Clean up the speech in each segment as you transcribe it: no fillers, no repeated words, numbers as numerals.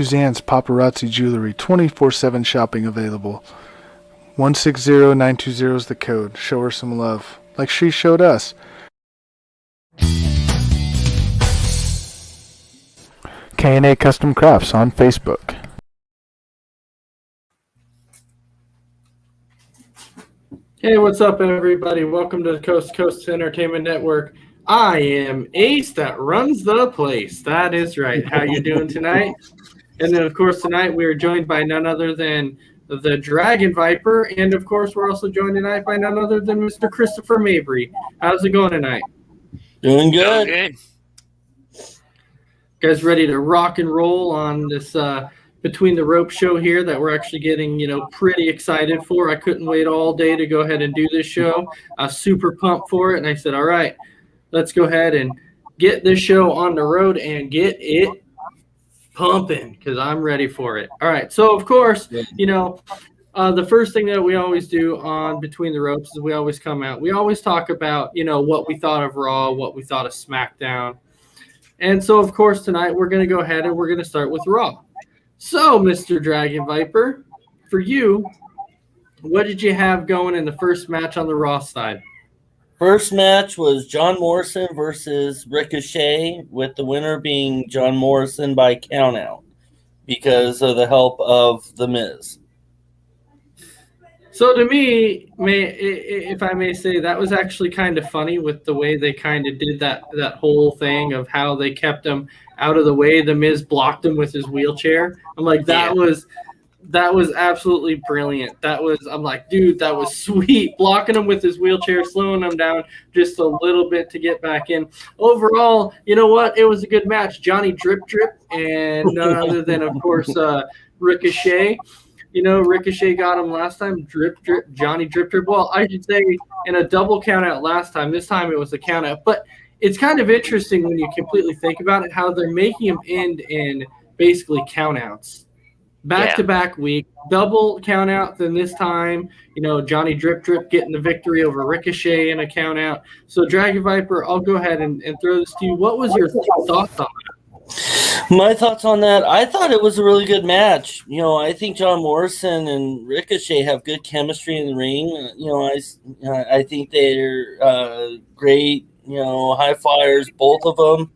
Suzanne's Paparazzi Jewelry, 24/7 shopping available. 160920 is the code. Show her some love, like she showed us. K&A Custom Crafts on Facebook. Hey, what's up, everybody? Welcome to the Coast to Coast Entertainment Network. I am Ace that runs the place. That is right. How you doing tonight? And then, of course, tonight we are joined by none other than the Dragon Viper. And, of course, we're also joined tonight by none other than Mr. Christopher Mabry. How's it going tonight? Doing good. Guys ready to rock and roll on this Between the Rope show here that we're actually getting, pretty excited for. I couldn't wait all day to go ahead and do this show. I was super pumped for it, and I said, all right, let's go ahead and get this show on the road and get it pumping because I'm ready for it. All right, so, of course, the first thing that we always do on Between the Ropes is we always come out. We always talk about, what we thought of Raw, what we thought of SmackDown. And so, of course, tonight we're going to go ahead and we're going to start with Raw. So, Mr. Dragon Viper, for you, what did you have going in the first match on the Raw side? First match was John Morrison versus Ricochet, with the winner being John Morrison by countout because of the help of The Miz. So to me, if I may say, that was actually kind of funny with the way they kind of did that whole thing of how they kept him out of the way. The Miz blocked him with his wheelchair. I'm like, that was absolutely brilliant. I'm like, dude, that was sweet. Blocking him with his wheelchair, slowing him down just a little bit to get back in. Overall, you know what? It was a good match. Johnny Drip and none other than, of course, Ricochet. Ricochet got him last time. Johnny Drip. Well, I should say in a double count out last time. This time it was a count out. But it's kind of interesting when you completely think about it, how they're making him end in basically count outs. Back-to-back week, double count out. Then this time, Johnny Drip getting the victory over Ricochet in a count out. So Dragon Viper, I'll go ahead and throw this to you. What was your thoughts on that? My thoughts on that, I thought it was a really good match. I think John Morrison and Ricochet have good chemistry in the ring. I think they're great, high flyers, both of them.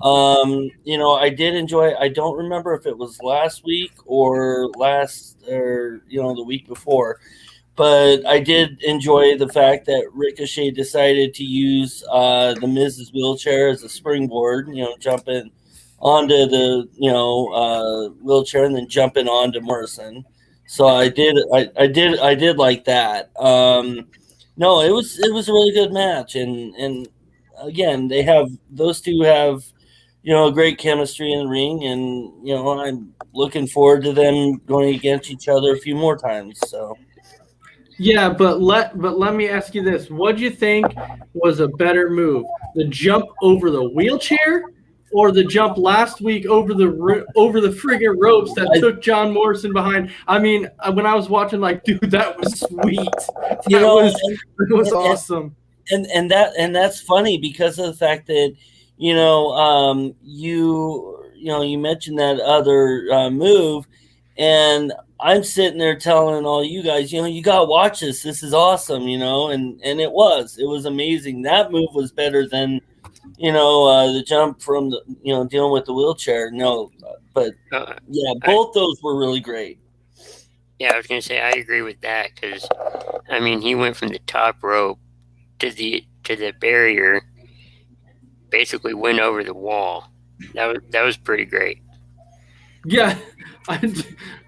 I did enjoy, I don't remember if it was last week or the week before, but I did enjoy the fact that Ricochet decided to use the Miz's wheelchair as a springboard, jumping onto the wheelchair and then jumping onto Morrison. So I did like that. No, it was a really good match, and again, those two have great chemistry in the ring, and I'm looking forward to them going against each other a few more times. So yeah, but let me ask you this: what do you think was a better move, the jump over the wheelchair, or the jump last week over the friggin' ropes that took John Morrison behind? I mean, when I was watching, like, dude, that was sweet. That was awesome. And that's funny because of the fact that you mentioned that other move, and I'm sitting there telling all you guys, you gotta watch this. This is awesome, and it was amazing. That move was better than the jump from the, dealing with the wheelchair. No, but both those were really great. Yeah, I was going to say, I agree with that because, I mean, he went from the top rope to the barrier, basically went over the wall. That was pretty great. Yeah.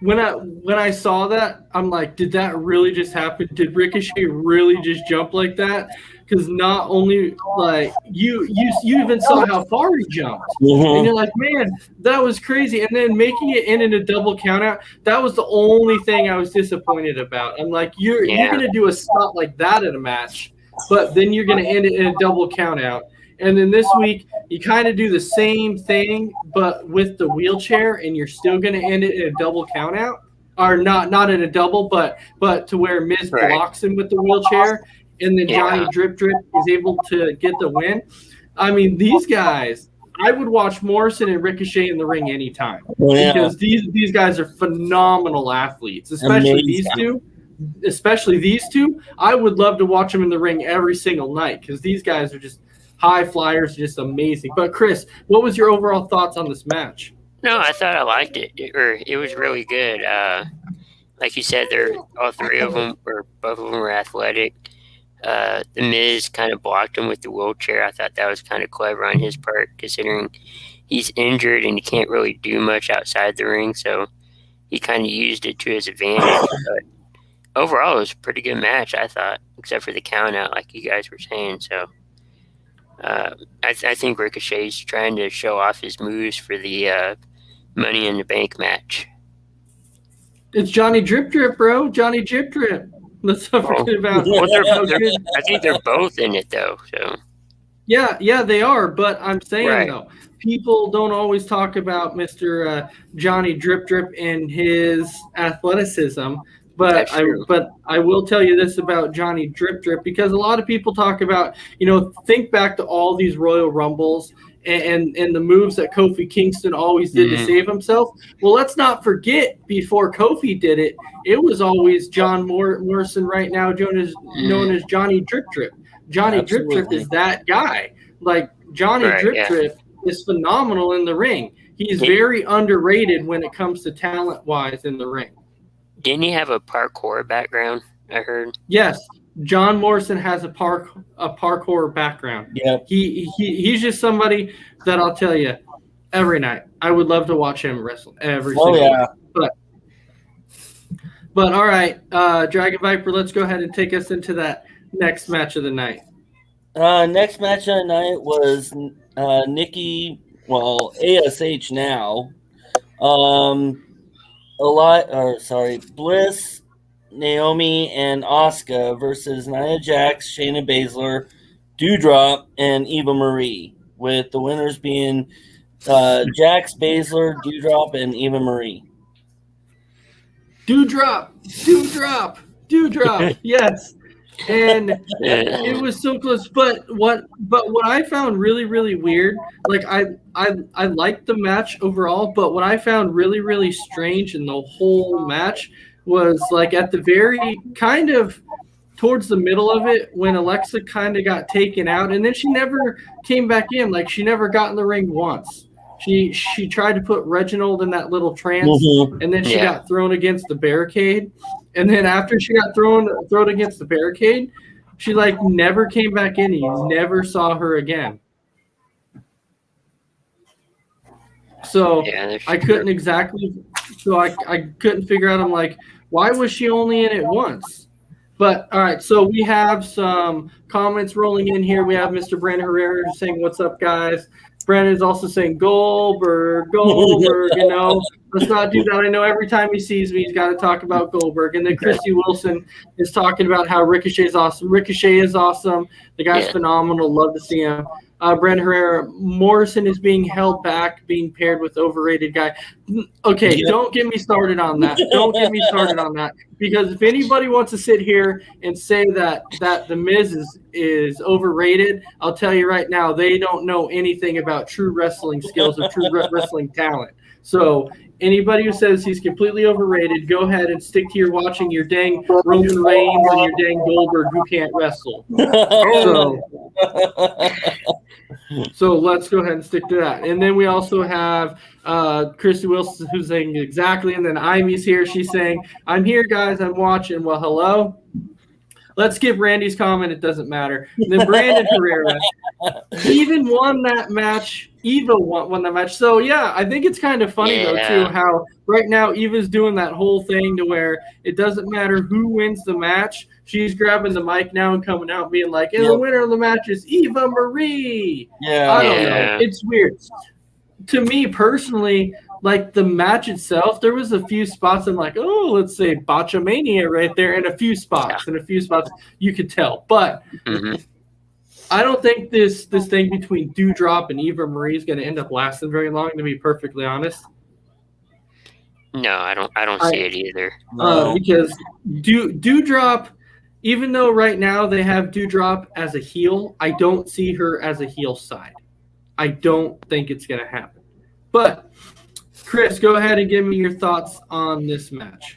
When I saw that, I'm like, did that really just happen? Did Ricochet really just jump like that? Because not only, like, you even saw how far he jumped. Mm-hmm. And you're like, man, that was crazy. And then making it in a double countout, that was the only thing I was disappointed about. I'm like, you're going to do a spot like that in a match, but then you're going to end it in a double countout. And then this week, you kind of do the same thing, but with the wheelchair, and you're still going to end it in a double countout. Or not in a double, but to where Miz blocks him with the wheelchair. And then Johnny Drip is able to get the win. I mean, these guys, I would watch Morrison and Ricochet in the ring anytime Yeah. because these guys are phenomenal athletes, especially Amazing. these two. Especially these two, I would love to watch them in the ring every single night because these guys are just high flyers, just amazing. But Chris, what was your overall thoughts on this match? No, I thought I liked it. It was really good. Like you said, all three of them, or both of them, were athletic. The Miz kind of blocked him with the wheelchair. I thought that was kind of clever on his part, considering he's injured and he can't really do much outside the ring. So he kind of used it to his advantage. But overall, it was a pretty good match, I thought, except for the count out, like you guys were saying. So I think Ricochet's trying to show off his moves for the Money in the Bank match. It's Johnny Drip Drip, bro. Johnny Drip Drip. Let's not forget about. Well, I think they're both in it, though. So Yeah, they are. But I'm saying Right. though, people don't always talk about Mr. Johnny Drip Drip and his athleticism. But That's true. I will tell you this about Johnny Drip Drip, because a lot of people talk about, think back to all these Royal Rumbles and the moves that Kofi Kingston always did to Mhm. save himself. Well, let's not forget, before Kofi did it, it was always John Morrison, right now known as Johnny Drip Drip. Johnny Drip Drip Absolutely. is that guy. Like, Johnny Right, Drip yeah. Drip is phenomenal in the ring. He's He- very underrated when it comes to talent-wise in the ring. didn't he have a parkour background? I heard. Yes, John Morrison has a parkour background. Yep. He's just somebody that I'll tell you, every night I would love to watch him wrestle every Oh single yeah. night. But all right, Dragon Viper, let's go ahead and take us into that next match of the night. Next match of the night was Nikki, ASH now. Bliss, Naomi, and Asuka versus Nia Jax, Shayna Baszler, Doudrop, and Eva Marie, with the winners being Jax, Baszler, Doudrop, and Eva Marie. Dewdrop, yes. And it was so close, but what I found really, really weird, like I liked the match overall, but what I found really, really strange in the whole match was, like, at the very kind of towards the middle of it, when Alexa kind of got taken out, and then she never came back in. Like, she never got in the ring once. She tried to put Reginald in that little trance, and then she Yeah. got thrown against the barricade. And then after she got thrown against the barricade, she, like, never came back in. You never saw her again. So Yeah, that's I couldn't exactly. So I couldn't figure out. I'm like, why was she only in it once? But all right, so we have some comments rolling in here. We have Mr. Brandon Herrera saying, "What's up, guys?" Brandon's also saying, Goldberg. Let's not do that. I know every time he sees me, he's got to talk about Goldberg. And then Christy Wilson is talking about how Ricochet is awesome. Ricochet is awesome. The guy's Yeah. phenomenal. Love to see him. Brandon Herrera, Morrison is being held back, being paired with overrated guy. Okay, Yeah. Don't get me started on that. Don't get me started on that. Because if anybody wants to sit here and say that the Miz is overrated, I'll tell you right now, they don't know anything about true wrestling skills or true wrestling talent. So anybody who says he's completely overrated, go ahead and stick to your watching your dang Roman Reigns and your dang Goldberg who can't wrestle. So let's go ahead and stick to that. And then we also have Christy Wilson, who's saying exactly. And then Imy's here. She's saying, "I'm here, guys. I'm watching." Well, hello. Let's skip Randy's comment. It doesn't matter. And then Brandon Herrera even won that match. Eva won that match. So, yeah, I think it's kind of funny, though, too, how right now Eva's doing that whole thing to where it doesn't matter who wins the match. She's grabbing the mic now and coming out being like, and the winner of the match is Eva Marie. Yeah. I don't Yeah. know. It's weird. To me personally, like, the match itself, there was a few spots I'm like, oh, let's say Botchamania right there, and a few spots you could tell. But Mhm. I don't think this thing between Doudrop and Eva Marie is going to end up lasting very long, to be perfectly honest. No, I don't see it either. Because Doudrop, even though right now they have Doudrop as a heel, I don't see her as a heel side. I don't think it's going to happen. But, Chris, go ahead and give me your thoughts on this match.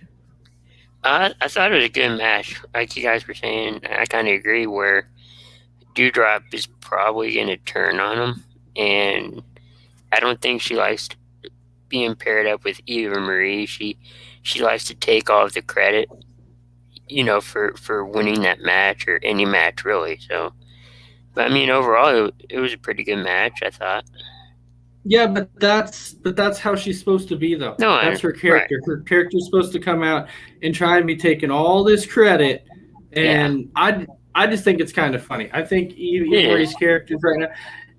I thought it was a good match. Like you guys were saying, I kind of agree where Dewdrop is probably going to turn on him. And I don't think she likes being paired up with Eva Marie. She likes to take all of the credit, for winning that match or any match really. So, but I mean, overall, it was a pretty good match, I thought. Yeah, but that's how she's supposed to be, though. No, that's her character. right. Her character's supposed to come out and try and be taking all this credit. And I just think it's kind of funny. I think Eva Marie's character right now,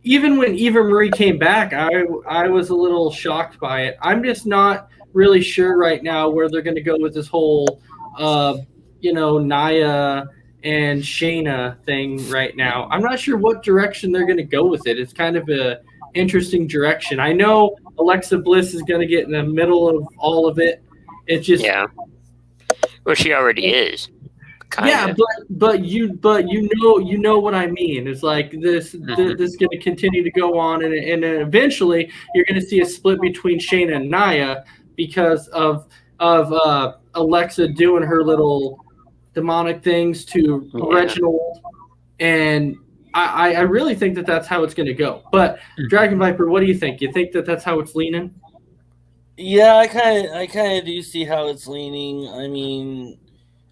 even when Eva Marie came back, I was a little shocked by it. I'm just not really sure right now where they're going to go with this whole, Nia and Shayna thing right now. I'm not sure what direction they're going to go with it. It's kind of a interesting direction. I know Alexa Bliss is going to get in the middle of all of it. It's just well, she already is. Kinda. But you know what I mean. It's like this is going to continue to go on, and then eventually you're going to see a split between Shayna and Nia because of Alexa doing her little demonic things to Reginald, and I really think that that's how it's going to go. But Dragon Viper, what do you think? You think that that's how it's leaning? Yeah, I kind of do see how it's leaning. I mean,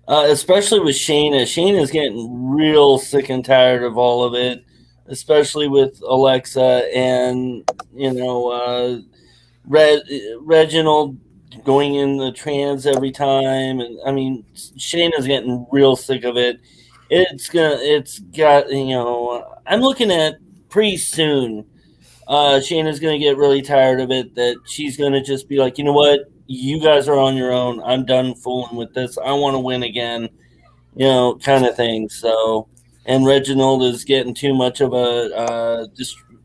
especially with Shayna. Shayna's getting real sick and tired of all of it, especially with Alexa and Reginald going in the trans every time, and I mean, Shayna's getting real sick of it. I'm looking at pretty soon. Shayna's gonna get really tired of it. That she's gonna just be like, you know what, you guys are on your own. I'm done fooling with this. I want to win again, kind of thing. So, and Reginald is getting too much of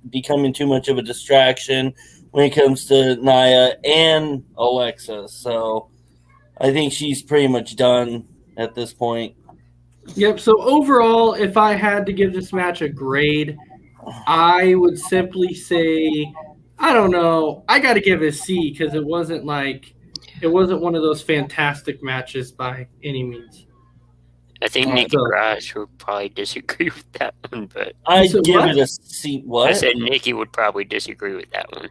becoming too much of a distraction when it comes to Nia and Alexa. So, I think she's pretty much done at this point. Yep. So overall, if I had to give this match a grade, I would simply say, I don't know, I got to give it a C because it wasn't one of those fantastic matches by any means. I think Nikki Cross would probably disagree with that one, but I'd give it a C. What? I said Nikki would probably disagree with that one.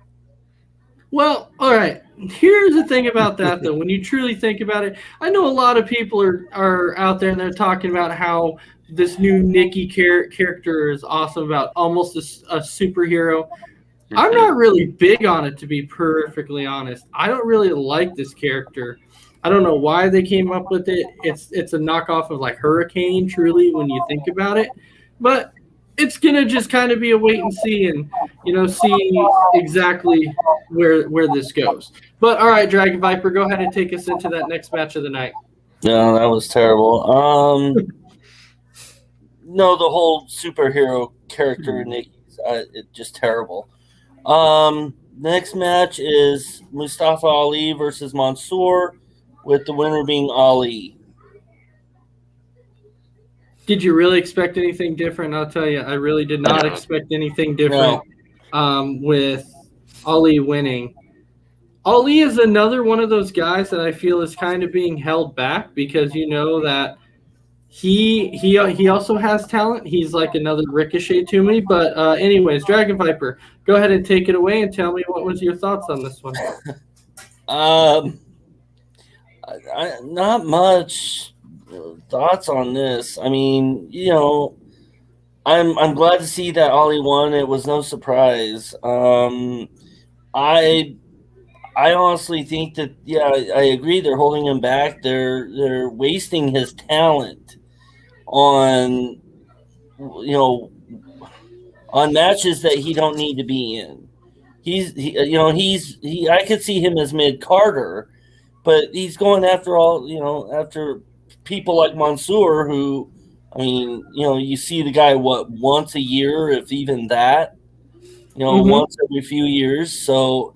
Well, all right. Here's the thing about that, though. When you truly think about it, I know a lot of people are out there and they're talking about how this new Nikki character is awesome, about almost a superhero. Mm-hmm. I'm not really big on it, to be perfectly honest. I don't really like this character. I don't know why they came up with it. It's a knockoff of like Hurricane, truly, when you think about it. But it's gonna just kind of be a wait and see, and see exactly where this goes. But all right, Dragon Viper, go ahead and take us into that next match of the night. No, that was terrible. No, the whole superhero character Nikki's just terrible. Next match is Mustafa Ali versus Mansoor, with the winner being Ali. Did you really expect anything different? I'll tell you, I really did not expect anything different with Ali winning. Ali is another one of those guys that I feel is kind of being held back because that he also has talent. He's like another Ricochet to me. But anyways, Dragon Viper, go ahead and take it away and tell me what was your thoughts on this one. Not much thoughts on this. I mean, I'm glad to see that Ali won. It was no surprise. I honestly think that I agree. They're holding him back. They're wasting his talent on on matches that he don't need to be in. I could see him as mid-Carter, but he's going after after people like Mansoor, who, I mean, you see the guy once a year, if even that, once every few years. So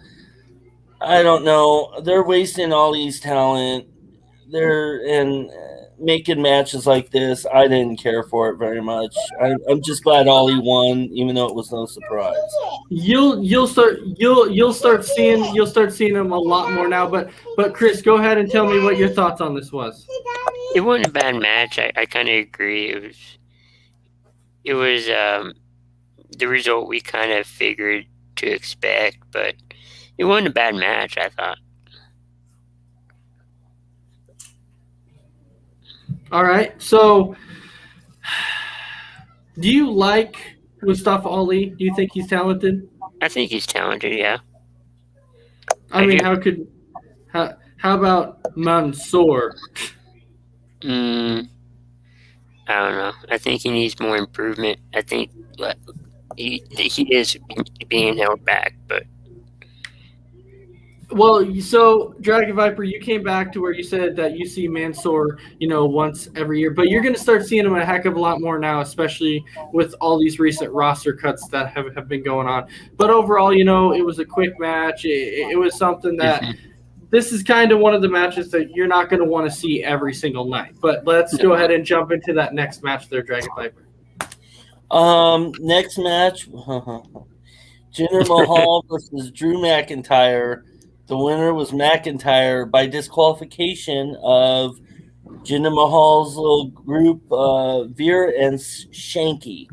I don't know. They're wasting all these talent. making matches like this. I didn't care for it very much. I'm just glad Ollie won, even though it was no surprise. You'll start seeing him a lot more now. But Chris, go ahead and tell me what your thoughts on this was. It wasn't a bad match. I kind of agree. It was the result we kind of figured to expect, but it wasn't a bad match, I thought. All right. So, do you like Mustafa Ali? Do you think he's talented? I think he's talented, yeah. I mean, how about Mansoor? I don't know. I think he needs more improvement. I think he is being held back, but Well, so Dragon Viper, you came back to where you said that you see Mansoor, once every year, but you're going to start seeing him a heck of a lot more now, especially with all these recent roster cuts that have been going on. But overall, it was a quick match. It was something that this is kind of one of the matches that you're not going to want to see every single night. But let's go ahead and jump into that next match there, Dragon Viper. Next match, Jinder Mahal versus Drew McIntyre. The winner was McIntyre by disqualification of Jinder Mahal's little group, Veer and Shanky.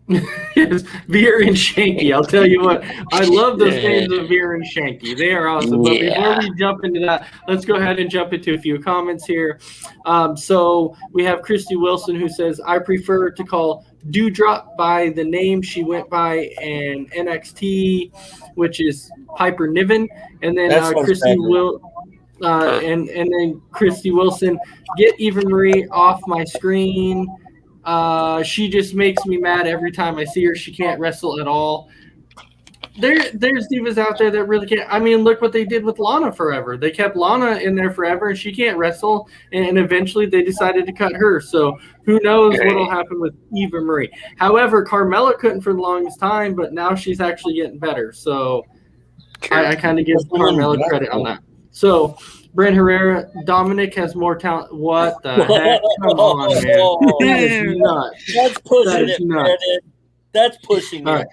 Yes, Veer and Shanky. I'll tell you what, I love those names of Veer and Shanky. They are awesome. But before we jump into that, let's go ahead and jump into a few comments here. So we have Christy Wilson who says, I prefer to call Dewdrop by the name she went by in NXT, which is Piper Niven. And then and then Christy Wilson, get Eva Marie off my screen. She just makes me mad every time I see her. She can't wrestle at all. There's divas out there that really can't. I mean, look what they did with Lana forever. They kept Lana in there forever, and she can't wrestle. And eventually, they decided to cut her. So who knows what will happen with Eva Marie? However, Carmella couldn't for the longest time, but now she's actually getting better. So I kind of give Carmella credit on that. So Brent Herrera, Dominic has more talent. What the heck? Come on, man. That is nuts. That's pushing That is it, nuts. Brandon. That's pushing All it. right.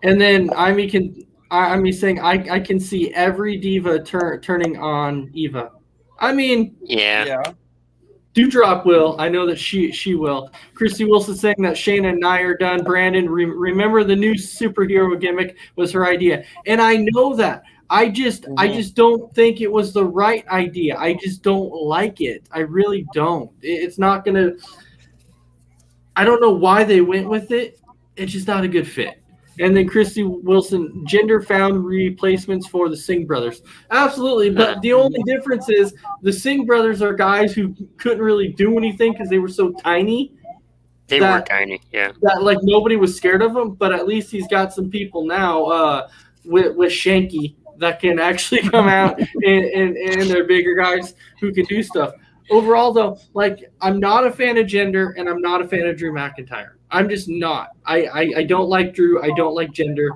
And then I'm saying I can see every diva turning on Eva. I mean, yeah. Dewdrop will. I know that she will. Christy Wilson saying that Shayna and Nia are done. Brandon, remember the new superhero gimmick was her idea, and I know that. I just don't think it was the right idea. I just don't like it. I really don't. It's not gonna. I don't know why they went with it. It's just not a good fit. And then Christy Wilson, gender found replacements for the Singh brothers. Absolutely, but the only difference is the Singh brothers are guys who couldn't really do anything because they were so tiny. They were tiny, yeah. That like nobody was scared of them, but at least he's got some people now with Shanky that can actually come out and they're bigger guys who can do stuff. Overall, though, like I'm not a fan of Gender and I'm not a fan of Drew McIntyre. I'm just not. I don't like Drew. I don't like Gender.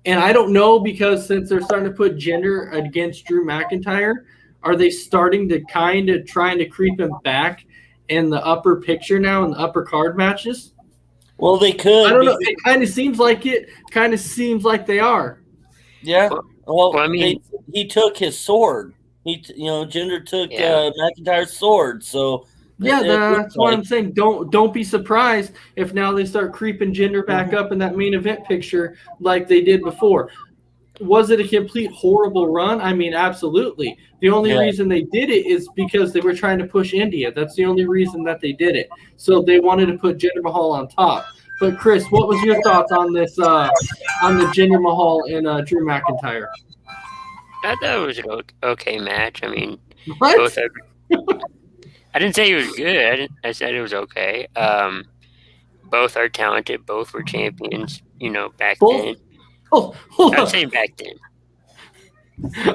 And I don't know because since they're starting to put Gender against Drew McIntyre, are they starting to kind of trying to creep him back in the upper picture now in the upper card matches? Well, they could. I don't know. It kind of seems like it. Kind of seems like they are. Yeah. Well, I mean, he took his sword. Gender took McIntyre's sword. So yeah, that's what I'm saying. Don't be surprised if now they start creeping Gender back up in that main event picture like they did before. Was it a complete horrible run? I mean, absolutely. The only reason they did it is because they were trying to push India. That's the only reason that they did it. So they wanted to put Jinder Mahal on top. But Chris, what was your thoughts on this? On the Jinder Mahal and Drew McIntyre? I thought it was an okay match. I mean, What? I didn't say it was good. I said it was okay. Both are talented. Both were champions. Back then. Oh, hold I'm on. saying back then.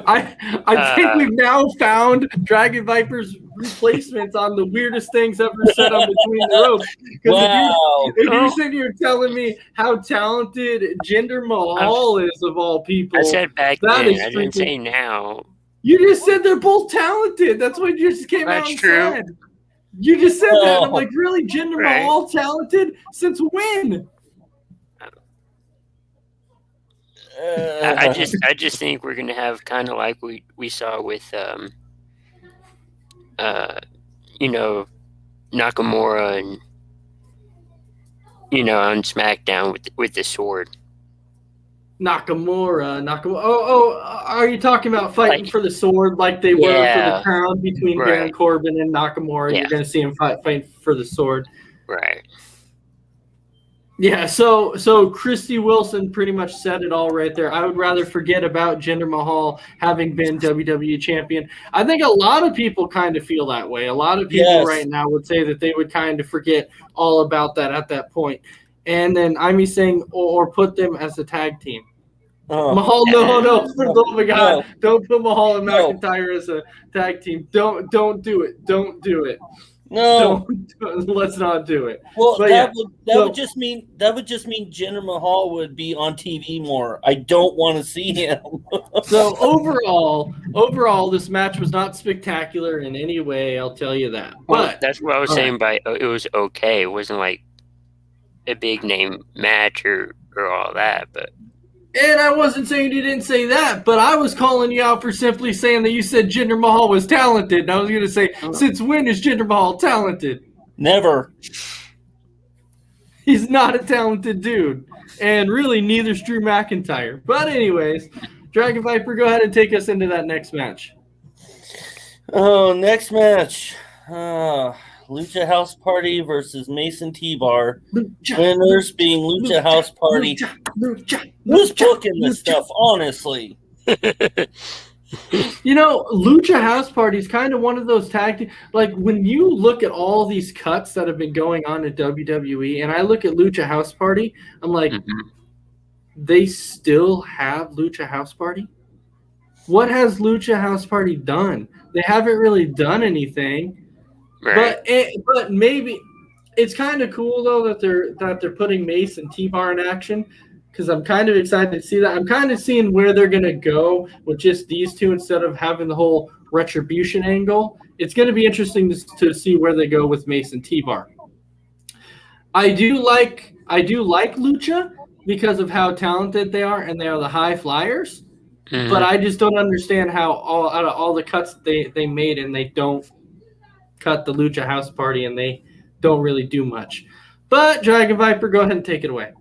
I think we've now found Dragon Viper's replacements on the weirdest things ever said on Between the Ropes. Wow. If you're sitting here telling me how talented Jinder Mahal is of all people, I said back that then. is I didn't freaking- say now. You just said they're both talented. That's what you just came out That's and true. said. You just said that. And I'm No. like, really? Jinder Right. Mahal talented? Since when? I just think we're gonna have kind of like we saw with Nakamura and on SmackDown with the sword. Nakamura. Oh, are you talking about fighting Like- for the sword like they were for Yeah. the crown between Right. Baron Corbin and Nakamura? Yeah. You're going to see him fighting for the sword. Right. Yeah, so Christy Wilson pretty much said it all right there. I would rather forget about Jinder Mahal having been WWE champion. I think a lot of people kind of feel that way. A lot of people Yes. right now would say that they would kind of forget all about that at that point. And then I'm saying, or put them as a tag team. Oh. Mahal, no, for the love of God, don't put Mahal and No. McIntyre as a tag team. Don't do it. Don't do it. No. Let's not do it. Well, But that so- would just mean Jinder Mahal would be on TV more. I don't want to see him. So overall, this match was not spectacular in any way. I'll tell you that. Well, But that's what I was all saying. It was okay. It wasn't like a big name match or all that. But and I wasn't saying you didn't say that, but I was calling you out for simply saying that you said Jinder Mahal was talented. And I was going to say, since when is Jinder Mahal talented? Never. He's not a talented dude, and really neither's Drew McIntyre. But anyways, Dragon Viper, go ahead and take us into that next match. Oh, next match. Lucha House Party versus Mason T-Bar. Winners being Lucha House Party. Who's booking this stuff, honestly? You know, Lucha House Party is kind of one of those tag team. Like, when you look at all these cuts that have been going on in WWE, and I look at Lucha House Party, I'm like, they still have Lucha House Party? What has Lucha House Party done? They haven't really done anything. right. But maybe it's kind of cool though that they're putting Mace and T-Bar in action, because I'm kind of excited to see that. I'm kind of seeing where they're gonna go with just these two instead of having the whole retribution angle. It's going to be interesting to see where they go with Mace and T-Bar. I do like Lucha because of how talented they are, and they are the high flyers. Mhm. But I just don't understand how out of all the cuts they made, and they don't cut the Lucha House Party, and they don't really do much. But Dragon Viper, go ahead and take it away.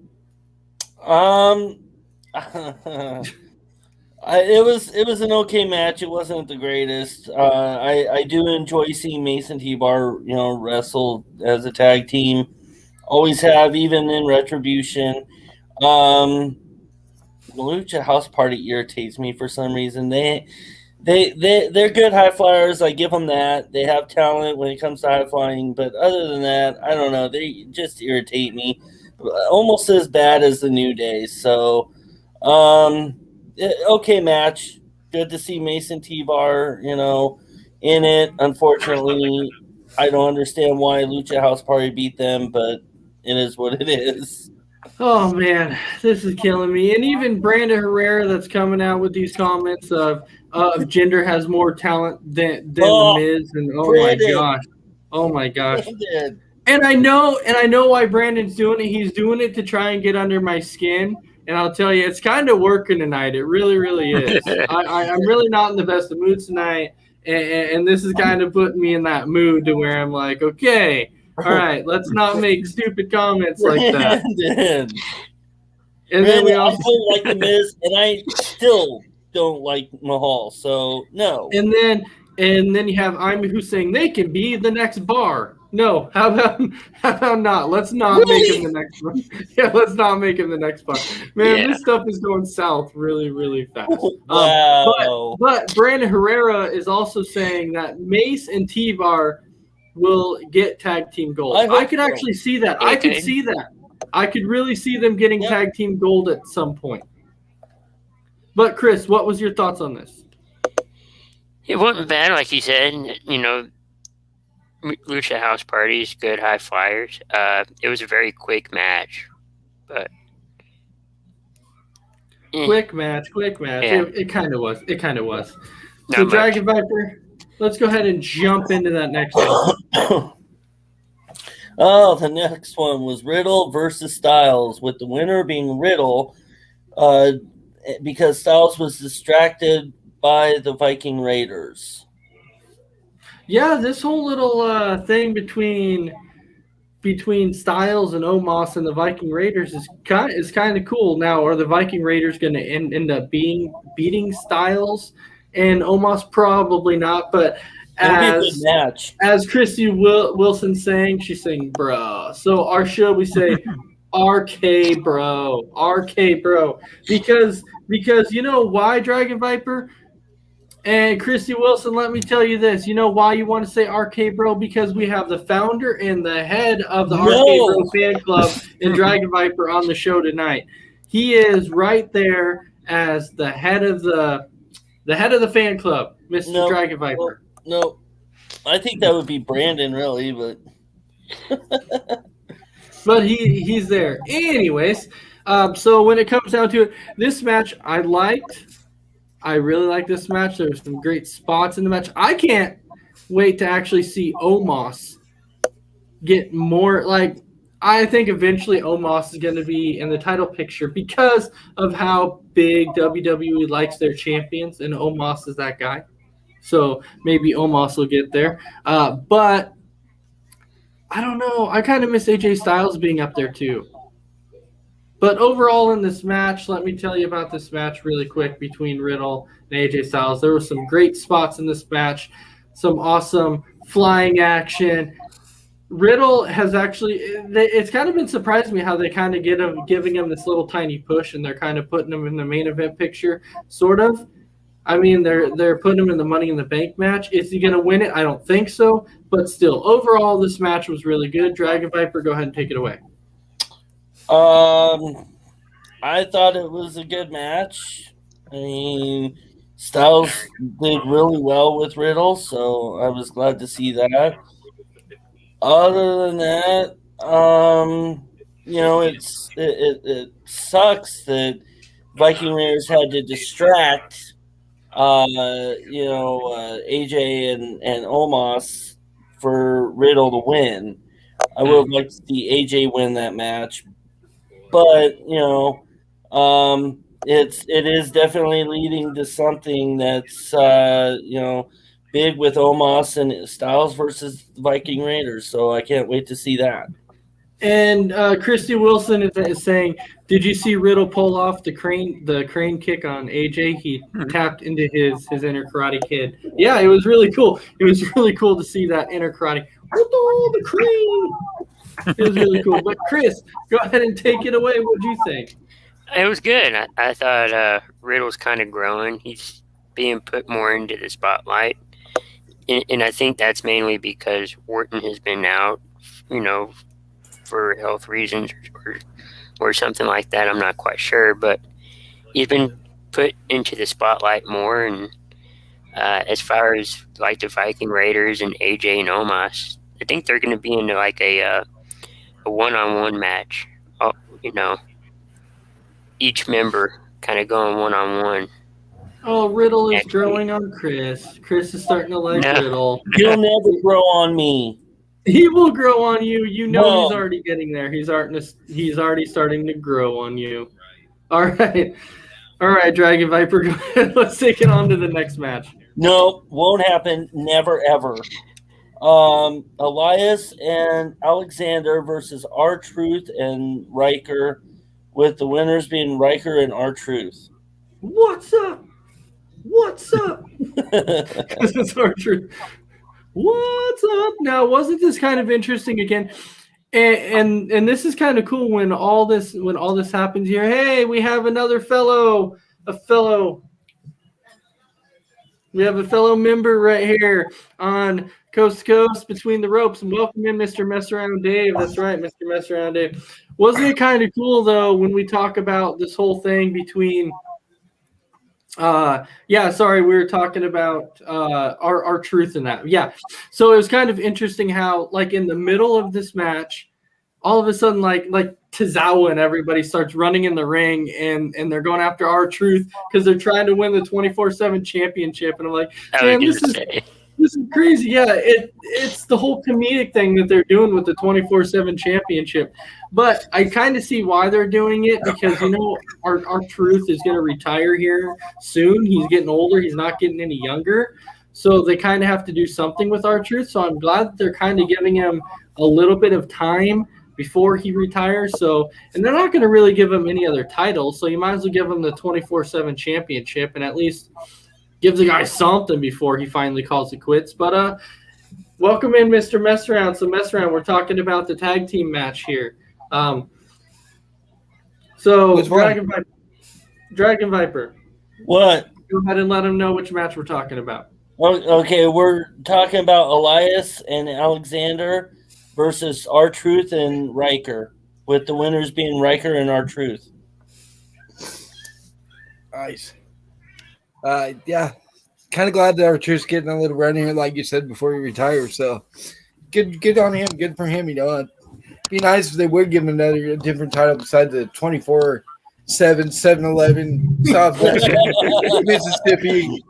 It was an okay match. It wasn't the greatest. I do enjoy seeing Mason T-Bar, wrestle as a tag team. Always have, even in Retribution. The Lucha House Party irritates me for some reason. They're good high flyers. I give them that. They have talent when it comes to high flying, but other than that, I don't know. They just irritate me. Almost as bad as the New Day. So, okay match. Good to see Mason T-Bar, in it. Unfortunately, I don't understand why Lucha House Party beat them, but it is what it is. Oh man, this is killing me. And even Brandon Herrera, that's coming out with these comments of Jinder has more talent than the Miz, and oh my gosh. And I know why Brandon's doing it. He's doing it to try and get under my skin. And I'll tell you, it's kind of working tonight. It really, really is. I'm really not in the best of moods tonight. And this is kind of putting me in that mood to where I'm like, okay, all right, let's not make stupid comments like that. And then we I also don't like the Miz, and I still don't like Mahal. So no. and then you have Amy who's saying they can be the next Bar. No, how about not? Let's not make him the next one. Yeah, let's not make him the next Bar. Man, This stuff is going south really, really fast. Wow. But Brandon Herrera is also saying that Mace and T-Bar will get tag team gold. I could actually see that. I could see that. I could really see them getting tag team gold at some point. But Chris, what was your thoughts on this? It wasn't bad, like you said. Lucha House Party's good high flyers. It was a very quick match, but Quick match. Yeah. It kind of was. Not So much. Dragon Viper, let's go ahead and jump into that next one. Oh, the next one was Riddle versus Styles, with the winner being Riddle, because Styles was distracted by the Viking Raiders. Yeah, this whole little thing between Styles and Omos and the Viking Raiders is kind of cool. Now, are the Viking Raiders going to end up beating Styles and Omos? Probably not. But It'll be a good match. as Christy Wilson saying, she's saying, "Bro." So, or should we say, "RK bro, RK bro"? Because you know why, Dragon Viper? And Christy Wilson, let me tell you this. You know why you want to say RK Bro? Because we have the founder and the head of the RK Bro fan club and Dragon Viper on the show tonight. He is right there as the head of the fan club, Mr. Dragon Viper. No, I think that would be Brandon, really, but but he's there. Anyways, so when it comes down to it, this match I really like this match. There's some great spots in the match. I can't wait to actually see Omos get more. Like, I think eventually Omos is going to be in the title picture because of how big WWE likes their champions, and Omos is that guy. So maybe Omos will get there. But I don't know. I kind of miss AJ Styles being up there too. But overall in this match, let me tell you about this match really quick between Riddle and AJ Styles. There were some great spots in this match, some awesome flying action. Riddle has actually – it's kind of been surprising me how they kind of giving him this little tiny push, and they're kind of putting him in the main event picture, sort of. I mean, they're putting him in the Money in the Bank match. Is he going to win it? I don't think so. But still, overall, this match was really good. Dragon Viper, go ahead and take it away. I thought it was a good match. I mean, Styles did really well with Riddle, so I was glad to see that. Other than that, it sucks that Viking Raiders had to distract, AJ and Omos for Riddle to win. I would have liked to see AJ win that match. But it is definitely leading to something that's big with Omos and Styles versus the Viking Raiders. So I can't wait to see that. And Christy Wilson is saying, did you see Riddle pull off the crane kick on AJ? He tapped into his inner Karate Kid. Yeah, it was really cool. It was really cool to see that inner karate. The crane. It was really cool. But Chris, go ahead and take it away. What do you think? It was good. I thought Riddle's kind of growing. He's being put more into the spotlight. And I think that's mainly because Orton has been out, for health reasons or something like that. I'm not quite sure. But he's been put into the spotlight more. And as far as like the Viking Raiders and AJ and Omos, I think they're going to be into like a one-on-one match. Each member kind of going one-on-one. Oh, Riddle is growing on Chris. Chris is starting to like Riddle. He'll never grow on me. He will grow on you. He's already getting there. He's already starting to grow on you. All right, Dragon Viper. Go ahead. Let's take it on to the next match. No, won't happen. Never, ever. Elias and Alexander versus R-Truth and Riker, with the winners being Riker and R-Truth. What's up? This is R-Truth. What's up? Now, wasn't this kind of interesting again? And this is kind of cool when all this happens here. Hey, we have another fellow. We have a fellow member right here on Coast to Coast Between the Ropes, and welcome in Mr. Mess Around Dave. That's right, Mr. Mess Around Dave. Wasn't it kind of cool though when we talk about this whole thing between? We were talking about our truth in that. Yeah, so it was kind of interesting how, like, in the middle of this match, all of a sudden, like Tozawa and everybody starts running in the ring, and they're going after R-Truth because they're trying to win the 24/7 championship. And I'm like, man, This is crazy. Yeah, it's the whole comedic thing that they're doing with the 24/7 championship. But I kind of see why they're doing it because our Truth is going to retire here soon. He's getting older. He's not getting any younger. So they kind of have to do something with our Truth. So I'm glad that they're kind of giving him a little bit of time before he retires. So, and they're not going to really give him any other titles. So you might as well give him the 24/7 championship and at least give the guy something before he finally calls it quits. But welcome in, Mr. Messaround. So Messaround, we're talking about the tag team match here. So Dragon Viper. What? Go ahead and let him know which match we're talking about. Okay, we're talking about Elias and Alexander versus R-Truth and Riker, with the winners being Riker and R-Truth. Nice. Yeah, kind of glad that R-Truth's getting a little run here, like you said, before he retires. So good on him. Good for him. It'd be nice if they would give him a different title besides the 24/7 7-Eleven Southwest Mississippi,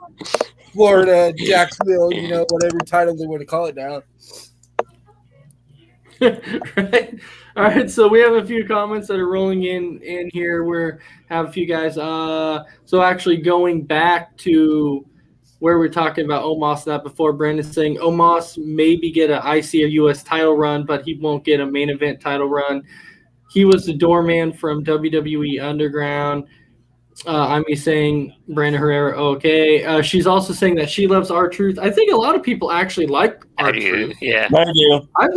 Florida, Jacksonville, whatever title they want to call it now. Right. All right. So we have a few comments that are rolling in here. We have a few guys. So actually going back to where we're talking about Omos, that before Brandon's saying Omos maybe get an IC or US title run, but he won't get a main event title run. He was the doorman from WWE Underground. I'm saying Brandon Herrera, okay. She's also saying that she loves R-Truth. I think a lot of people actually like R-Truth. Yeah. I do. I've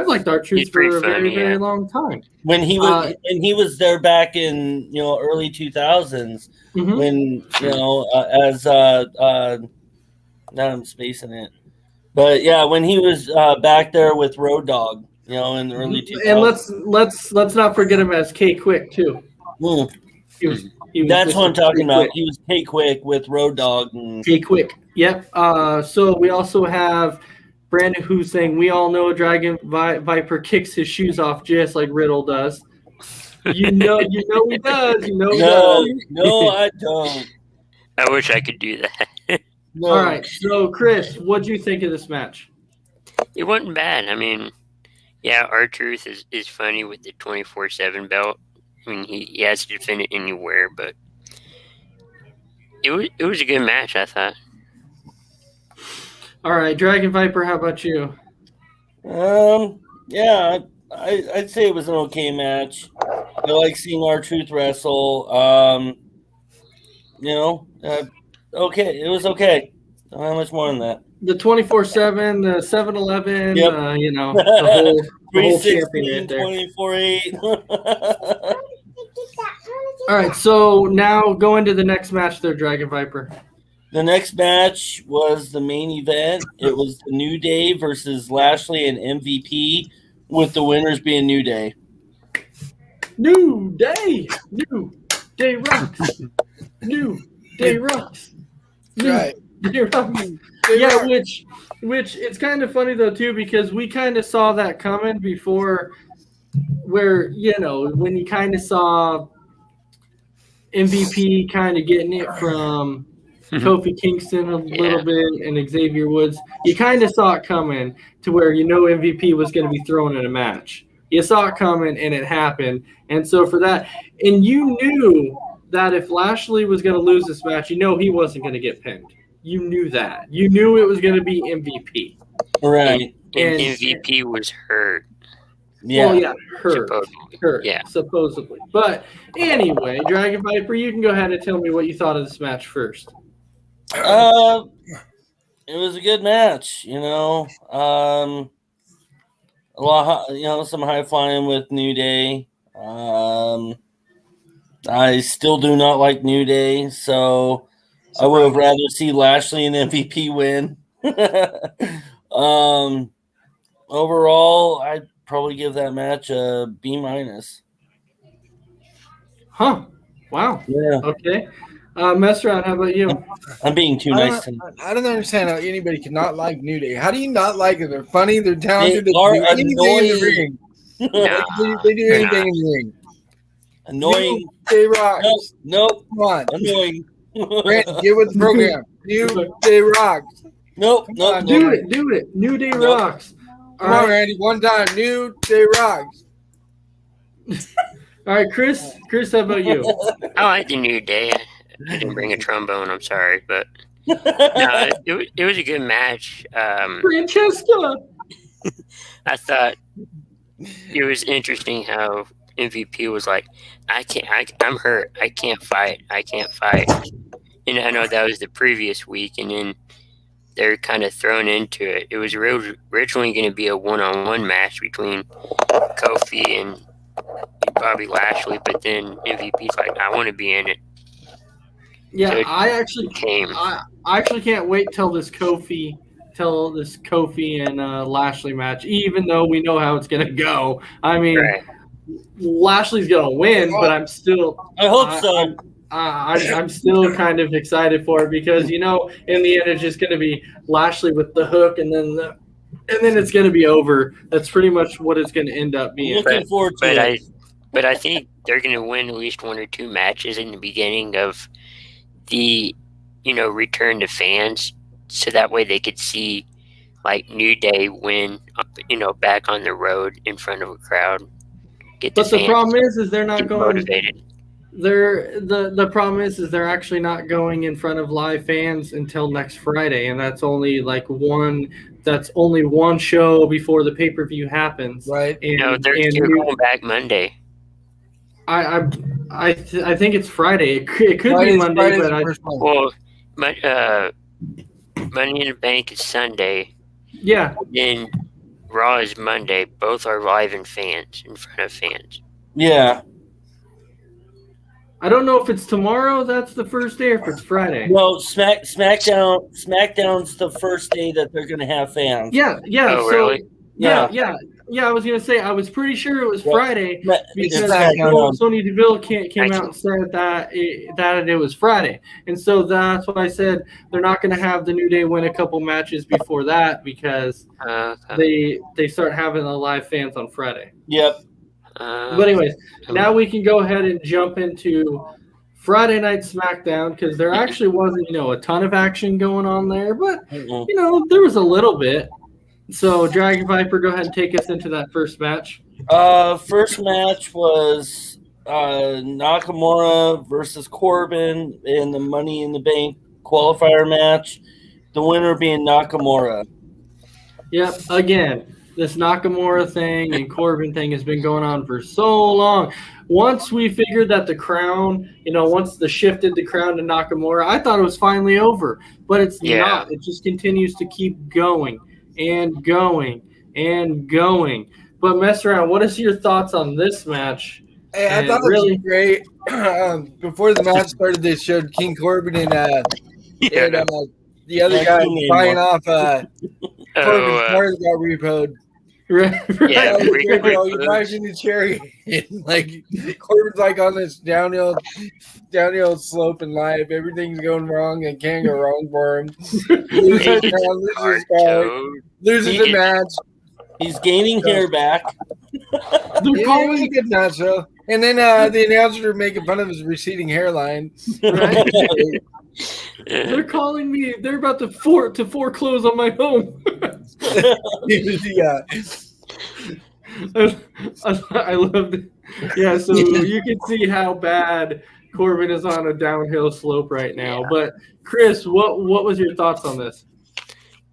liked R-Truth for a very long time. When he was there back in early 2000s, when as now I'm spacing it, but yeah, when he was back there with Road Dogg, in the early 2000s. And let's not forget him as K-Quick too. Mm. He was That's what I'm talking about. K-Quick. He was K-Quick with Road Dogg. K-Quick. Yep. So we also have Brandon who's saying we all know Dragon Viper kicks his shoes off just like Riddle does. You know he does. No, I don't. I wish I could do that. No. All right. So Chris, what'd you think of this match? It wasn't bad. I mean, yeah, R-Truth is funny with the 24/7 belt. I mean, he has to defend it anywhere, but it was a good match, I thought. All right, Dragon Viper, how about you? Yeah, I'd say it was an okay match. I like seeing R-Truth wrestle. Okay, it was okay. Don't have much more than that. The 24/7, the 7-Eleven, Yep. the whole champion right there. 24/8. All right, so now go into the next match there, Dragon Viper. The next match was the main event. It was the New Day versus Lashley and MVP, with the winners being New Day. New Day rocks. New Day rocks. Right. Day rocks. Yeah, which it's kind of funny though too because we kind of saw that coming before, where when you kind of saw MVP kind of getting it from Kofi Kingston a little bit and Xavier Woods, you kind of saw it coming to where MVP was going to be thrown in a match. You saw it coming and it happened, and so for that, and you knew that if Lashley was going to lose this match, he wasn't going to get pinned. You knew that. You knew it was going to be MVP. Right. And MVP was hurt. Yeah. Well, yeah, hurt. Supposedly. Hurt, Yeah. supposedly. But anyway, Dragon Viper, you can go ahead and tell me what you thought of this match first. It was a good match, a lot, some high flying with New Day. I still do not like New Day, so I would have rather see Lashley and MVP win. Overall, I'd probably give that match a B-. Huh. Wow. Yeah, Okay. Messround, how about you? I'm being too nice. I don't understand how anybody can not like New Day. How do you not like them? They're funny. They're talented. They They are do anything in the annoying. ring. They do anything in the ring. Annoying. New Day rocks. Nope. Come on. Annoying. Brandon, get with the program. New Day rocks. Nope. Come Nope. on, Do it. New Day Nope. rocks. Come on, Randy. One time. New Day rocks. All right, Chris. Chris, how about you? I like the New Day. I didn't bring a trombone. I'm sorry, but no, it was a good match. Francesca. I thought it was interesting how MVP was like, I'm hurt. I can't fight. And I know that was the previous week, and then they're kind of thrown into it. It was originally going to be a one-on-one match between Kofi and Bobby Lashley, but then MVP's like, I want to be in it. Yeah, So I actually came. I actually can't wait till this Kofi and Lashley match, even though we know how it's gonna go. I mean, Right. Lashley's gonna win, but I'm still I hope so. I'm still kind of excited for it because in the end it's just gonna be Lashley with the hook and then it's gonna be over. That's pretty much what it's gonna end up being. Looking forward to it. But I think they're going to win at least one or two matches in the beginning of the, return to fans, so that way they could see like New Day win, back on the road in front of a crowd. Get But the fans problem is they're not get going. motivated. The problem is they're actually not going in front of live fans until next Friday, and that's only one show before the pay-per-view happens. Right. And, They're going back Monday. I think it's Friday. It could be Friday's Monday, but the first one. Well, Money in the Bank is Sunday. yeah. Then Raw is Monday. Both are live in front of fans. Yeah. I don't know if it's tomorrow. That's the first day, or if it's Friday. No, SmackDown's the first day that they're going to have fans. Yeah. Oh, really? Yeah. I was gonna say I was pretty sure it was Friday because SmackDown. Sonya Deville came out and said that it was Friday, and so that's why I said they're not gonna have the New Day win a couple matches before that because they start having the live fans on Friday. Yep. But anyways, now we can go ahead and jump into Friday Night SmackDown because there actually wasn't a ton of action going on there, but there was a little bit. So, Dragon Viper, go ahead and take us into that first match. First match was Nakamura versus Corbin in the Money in the Bank qualifier match. The winner being Nakamura. Yep, again, this Nakamura thing and Corbin thing has been going on for so long. Once we figured that the crown, once they shifted the crown to Nakamura, I thought it was finally over. But it's not. It just continues to keep going. And going and going. But mess around. What is your thoughts on this match? Hey, I thought it was great. Before the match started, they showed King Corbin and the other guy buying off Corbin's car that got repoed. Right. Yeah, He drives in the cherry. And, Corbin's on this downhill slope in life. Everything's going wrong and can't go wrong for him. Loses the match. He's gaining hair back. It was a good match, though. And then the announcer making fun of his receding hairline. Right? They're calling me. They're about to foreclose on my home. Yeah. I love it. Yeah, so you can see how bad Corbin is on a downhill slope right now. Yeah. But Chris, what was your thoughts on this?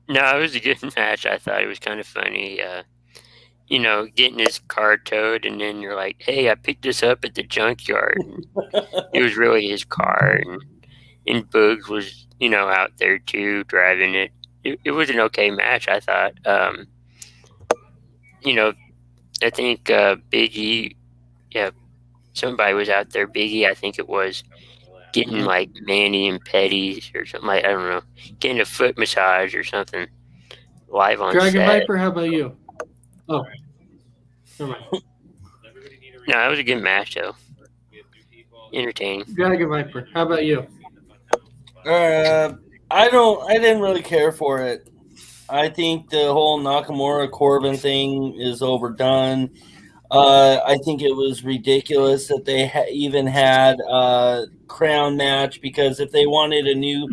No, it was a good match. I thought it was kind of funny. Getting his car towed, and then you're like, "Hey, I picked this up at the junkyard." It was really his car, and Boogs was, out there too, driving it. It was an okay match, I thought. I think Big E, somebody was out there. Big E, I think it was, getting Manny and Petty or something. I don't know, getting a foot massage or something live on Dragon set. Viper, how about you? Oh, never mind. No, it was a good match though. Entertaining. Dragon Viper, how about you? I didn't really care for it. I think the whole Nakamura Corbin thing is overdone. I think it was ridiculous that they even had a crown match, because if they wanted a new,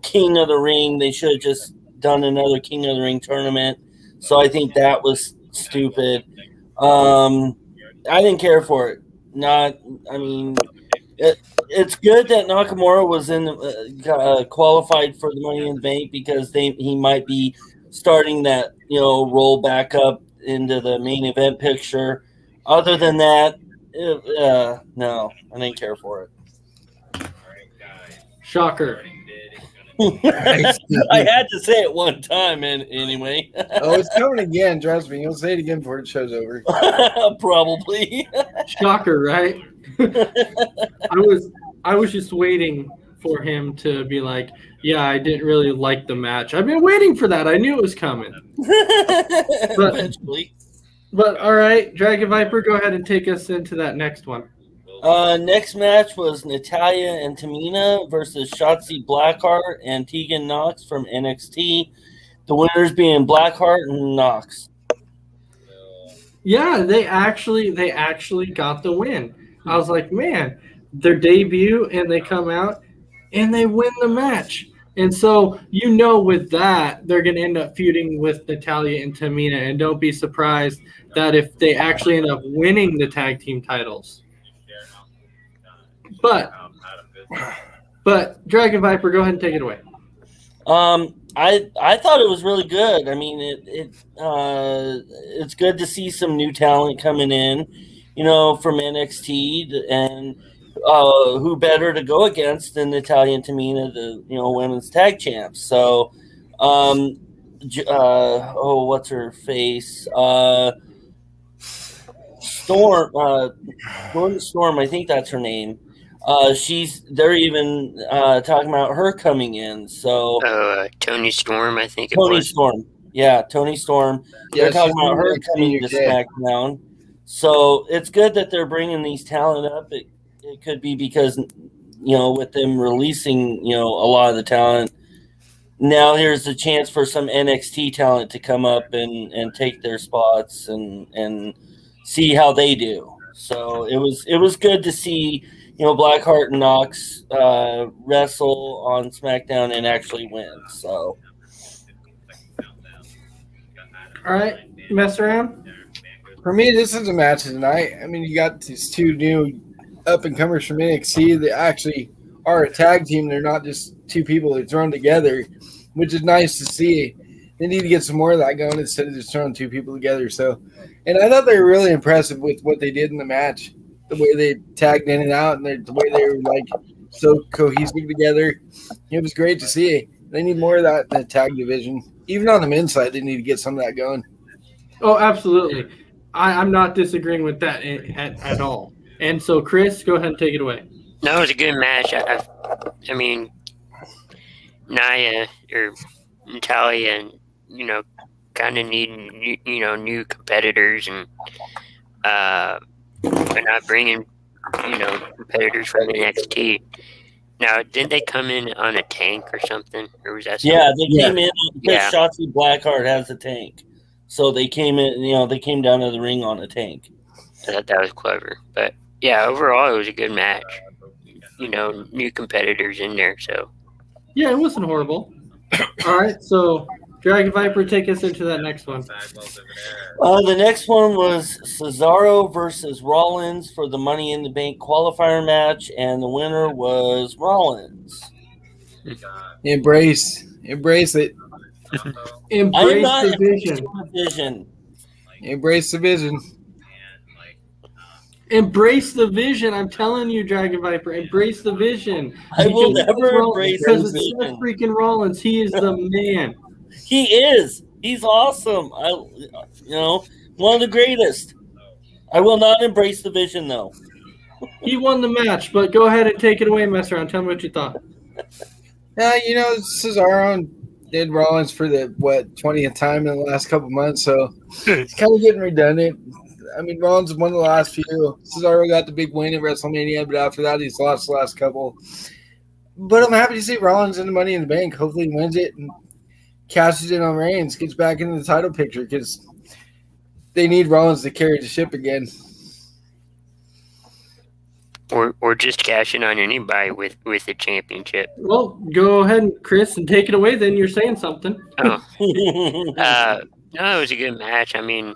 king of the ring, they should have just done another King of the Ring tournament. So I think that was stupid. I didn't care for it. It's good that Nakamura was qualified for the Money in the Bank because he might be starting that roll back up into the main event picture. Other than that, no, I didn't care for it. Shocker. I had to say it one time, anyway. Oh, it's coming again. Trust me. You'll say it again before the show's over. Probably. Shocker, right? I was just waiting for him to be like, yeah, I didn't really like the match. I've been waiting for that. I knew it was coming. Eventually. But all right, Dragon Viper, go ahead and take us into that next one. Next match was Natalya and Tamina versus Shotzi Blackheart and Tegan Knox from NXT. The winners being Blackheart and Knox. Yeah, they actually got the win. I was like, man, their debut, and they come out and they win the match. And so, with that, they're going to end up feuding with Natalya and Tamina. And don't be surprised that if they actually end up winning the tag team titles. But Dragon Viper, go ahead and take it away. I thought it was really good. I mean, it's good to see some new talent coming in, from NXT, and who better to go against than Natalya and Tamina, the women's tag champs. So, what's her face? Storm, Gordon Storm, I think that's her name. They're even talking about her coming in. So Tony Storm, I think Tony Storm. Yeah, Tony Storm. They're talking about her coming to SmackDown. So it's good that they're bringing these talent up. It could be because, with them releasing, a lot of the talent, now here's the chance for some NXT talent to come up and take their spots and see how they do. So it was good to see, Blackheart and Knox wrestle on SmackDown and actually win. So, all right, mess around. For me, this is a match of the night. I mean, you got these two new up-and-comers from NXT that actually are a tag team. They're not just two people that are thrown together, which is nice to see. They need to get some more of that going instead of just throwing two people together. So, and I thought they were really impressive with what they did in the match. The way they tagged in and out, and the way they were so cohesive together. It was great to see. They need more of that in the tag division. Even on the men's side, they need to get some of that going. Oh, absolutely. I'm not disagreeing with that at all. And so, Chris, go ahead and take it away. No, it was a good match. I mean, Natalia, and kind of need new competitors, and they're not bringing competitors from NXT. Now, didn't they come in on a tank or something, or was that? Yeah, they came in because Shotzi Blackheart has a tank, so they came in. They came down to the ring on a tank. I thought that was clever, but yeah, overall it was a good match. New competitors in there, so yeah, it wasn't horrible. All right, so Dragon Viper, take us into that next one. The next one was Cesaro versus Rollins for the Money in the Bank qualifier match, and the winner was Rollins. Embrace it. Embrace the vision. Embrace the vision. Embrace the vision. I'm telling you, Dragon Viper, embrace the vision. I will never embrace the vision. Because it's Seth freaking Rollins. He is the man. He is. He's awesome. One of the greatest. I will not embrace the vision, though. He won the match, but go ahead and take it away, mess around. Tell me what you thought. Cesaro did Rollins for the 20th time in the last couple months, so it's kind of getting redundant. I mean, Rollins won the last few. Cesaro got the big win at WrestleMania, but after that, he's lost the last couple. But I'm happy to see Rollins in the Money in the Bank. Hopefully he wins it and cashes in on Reigns, gets back into the title picture, because they need Rollins to carry the ship again. or just cashing on anybody with the championship. Well, go ahead, Chris, and take it away. Then you're saying something. Oh, no, it was a good match. I mean,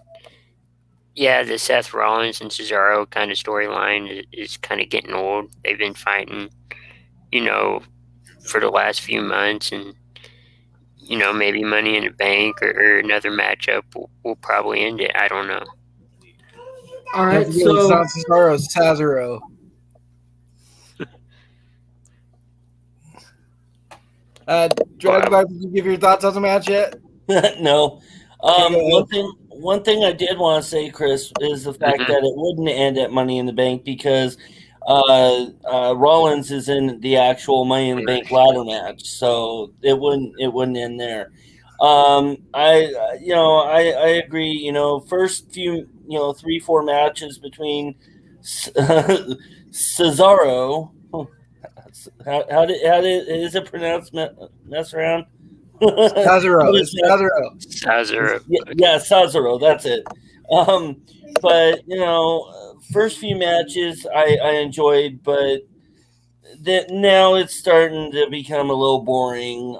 yeah, the Seth Rollins and Cesaro kind of storyline is kind of getting old. They've been fighting, for the last few months, and maybe Money in the Bank or another matchup will probably end it. I don't know. All right, It's so not Cesaro, it's Sazaro. Dragon Viper, did you give your thoughts on the match yet? No. Okay. One thing I did want to say, Chris, is the fact that it wouldn't end at Money in the Bank because Rollins is in the actual Money in the Bank ladder match, so it wouldn't end there. I agree. First few 3-4 matches between Cesaro. How is it pronounced? Mess around. Sazaro. It's Sazaro. Cesaro. Yeah, Cesaro. That's it. But first few matches I enjoyed, but now it's starting to become a little boring.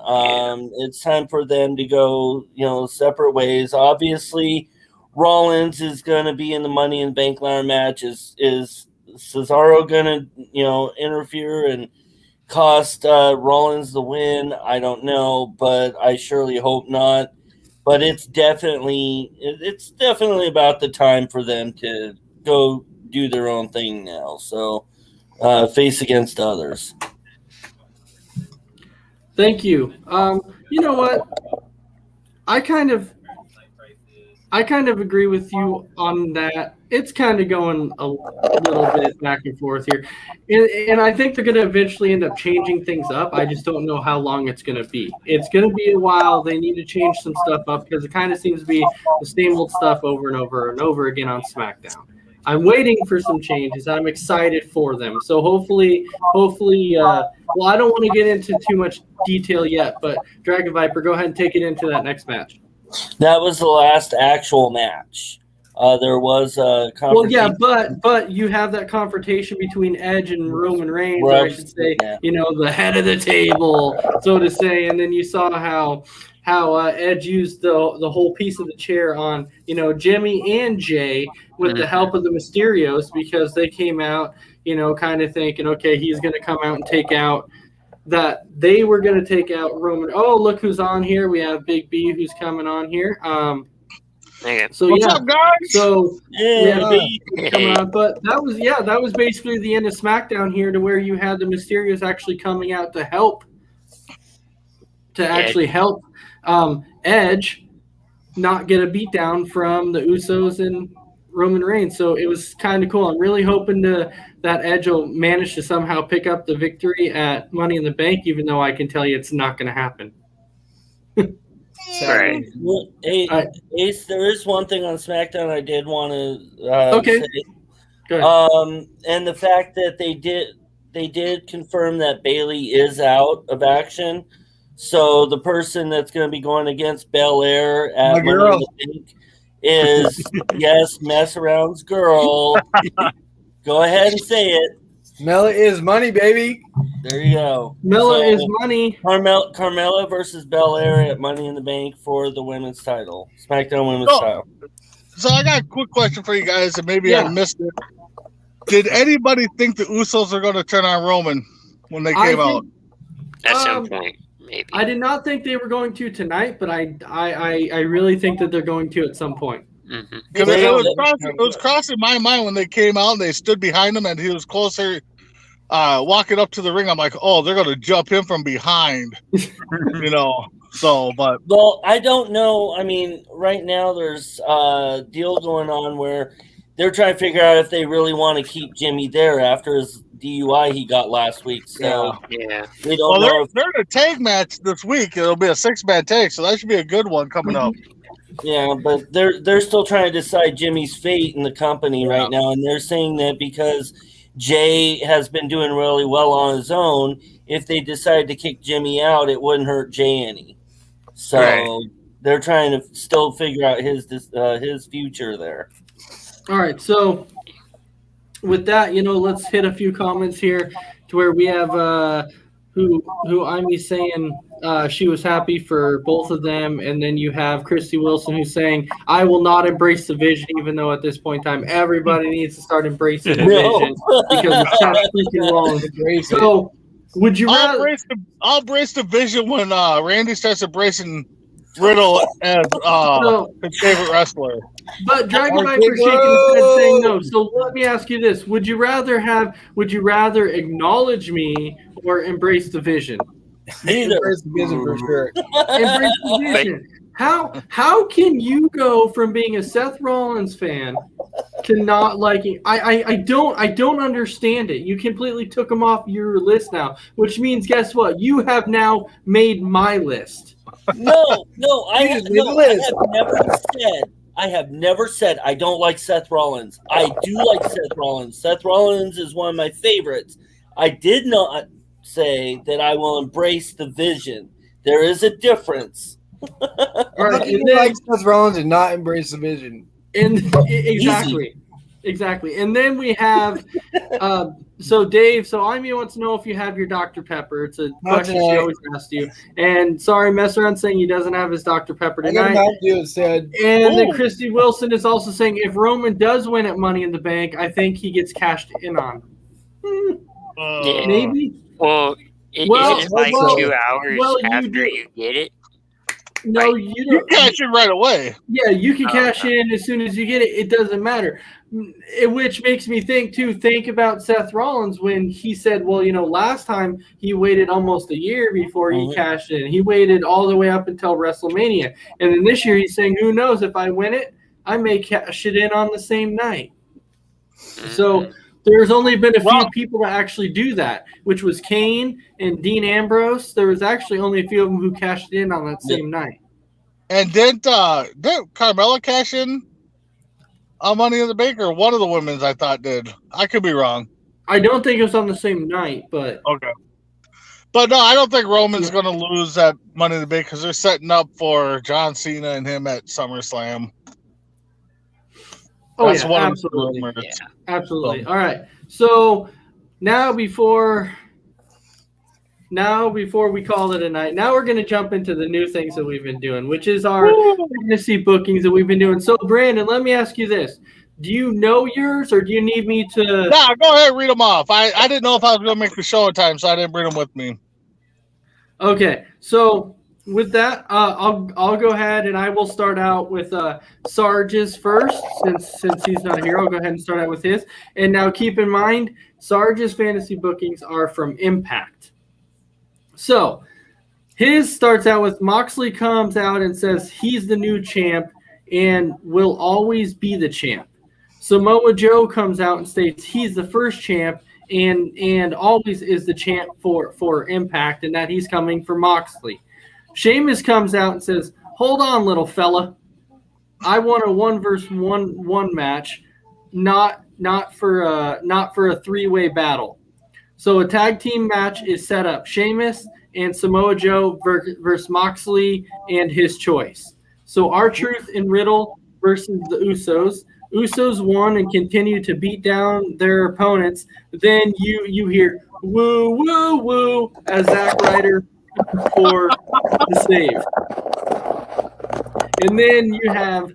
It's time for them to go, separate ways. Obviously, Rollins is going to be in the Money in the Bank ladder match. Is Cesaro going to, interfere and cost Rollins the win? I don't know, but I surely hope not. But it's definitely about the time for them to go do their own thing now. So face against others. thank you. You know what? I kind of agree with you on that. It's kind of going a little bit back and forth here. And I think they're going to eventually end up changing things up. I just don't know how long it's going to be. It's going to be a while. They need to change some stuff up because it kind of seems to be the same old stuff over and over and over again on SmackDown. I'm waiting for some changes. I'm excited for them. So hopefully, well, I don't want to get into too much detail yet, but Dragon Viper, go ahead and take it into that next match. That was the last actual match. There was a Well, yeah, but you have that confrontation between Edge and Roman Reigns, or I should say, the head of the table, so to say. And then you saw how Edge used the whole piece of the chair on Jimmy and Jay with the help of the Mysterios, because they came out kind of thinking, okay, he's going to come out and take out. That they were going to take out Roman. Oh, look who's on here. We have Big B who's coming on here. So what's up, guys? So we have B Hey. coming on, but that was basically the end of SmackDown here, to where you had the Mysterios actually coming out to help Edge not get a beatdown from the Usos and Roman Reigns. So it was kind of cool. I'm really hoping that Edge will manage to somehow pick up the victory at Money in the Bank, even though I can tell you it's not going to happen. Right. Well, Ace, there is one thing on SmackDown I did want to Okay. say. Go ahead. And the fact that they did confirm that Bayley is out of action. So the person that's going to be going against Belair at My Money girl. in the Bank is, yes, Mess Around's girl. Go ahead and say it. Mela is money, baby. There you go. Miller So, is money. Carmella versus Belair at Money in the Bank for the women's title. SmackDown women's Oh. title. So I got a quick question for you guys, and maybe Yeah. I missed it. Did anybody think the Usos are going to turn on Roman when they I came out? think- At some Um, point, maybe. I did not think they were going to tonight, but I really think that they're going to at some point. Mm-hmm. Because They it don't. was crossing my mind when they came out and they stood behind him and he was closer, walking up to the ring. I'm like, oh, they're going to jump him from behind, So, but Well, I don't know. I mean, right now there's a deal going on where they're trying to figure out if they really want to keep Jimmy there after his DUI he got last week. So Yeah. we don't know well, if they're in a tag match this week. It'll be a 6-man tag, so that should be a good one coming up. yeah, but they're still trying to decide Jimmy's fate in the company right now, and they're saying that because Jay has been doing really well on his own, if they decide to kick Jimmy out, it wouldn't hurt Jay any. So Right. they're trying to still figure out his future there. All right, so with that, let's hit a few comments here to where we have who Amy saying she was happy for both of them, and then you have Christy Wilson who's saying I will not embrace the vision, even though at this point in time everybody needs to start embracing the vision because it's not freaking wrong. So would you rather? I'll embrace the vision when Randy starts embracing Riddle as his favorite wrestler. But Dragon Knight for shaking his head saying no. So let me ask you this: Would you rather acknowledge me or embrace the vision? Embrace the vision for sure. Embrace the vision. How can you go from being a Seth Rollins fan to not liking? I don't understand it. You completely took him off your list now, which means guess what? You have now made my list. No, I have never said I don't like Seth Rollins. I do like Seth Rollins. Seth Rollins is one of my favorites. I did not say that I will embrace the vision. There is a difference. All right, You like Seth Rollins and not embrace the vision. And exactly. And then we have so Dave, Amy wants to know if you have your Dr. Pepper. It's a question she always asks you. And sorry, mess around saying he doesn't have his Dr. Pepper tonight. And then Christy Wilson is also saying if Roman does win at Money in the Bank, I think he gets cashed in on. Yeah. Maybe. Well, is it like 2 hours after you get it? No, you don't. You cash in right away. Yeah, you can cash in as soon as you get it. It doesn't matter. Which makes me think about Seth Rollins when he said, well, last time he waited almost a year before he cashed in. He waited all the way up until WrestleMania. And then this year he's saying, who knows, if I win it, I may cash it in on the same night. So there's only been a few people that actually do that, which was Kane and Dean Ambrose. There was actually only a few of them who cashed in on that same night. And didn't Carmella cash in on Money in the Bank, or one of the women's I thought did? I could be wrong. I don't think it was on the same night, but okay. But no, I don't think Roman's going to lose that Money in the Bank because they're setting up for John Cena and him at SummerSlam. That's one absolutely. Of the rumors. Yeah, absolutely. All right. So now before we call it a night, now we're going to jump into the new things that we've been doing, which is our fantasy bookings that we've been doing. So Brandon, let me ask you this. Do you know yours or do you need me to? Nah, go ahead and read them off. I didn't know if I was going to make the show in time, so I didn't bring them with me. Okay. So with that, I'll go ahead and I will start out with Sarge's first since he's not here. I'll go ahead and start out with his. And now keep in mind, Sarge's fantasy bookings are from Impact. So his starts out with Moxley comes out and says he's the new champ and will always be the champ. Samoa Joe comes out and states he's the first champ and always is the champ for Impact and that he's coming for Moxley. Sheamus comes out and says, hold on, little fella. I want a 1-versus-1 match, not for a three-way battle. So a tag team match is set up. Sheamus and Samoa Joe versus Moxley and his choice. So R-Truth and Riddle versus the Usos. Usos won and continue to beat down their opponents. Then you hear woo, woo, woo as Zack Ryder for the save. And then you have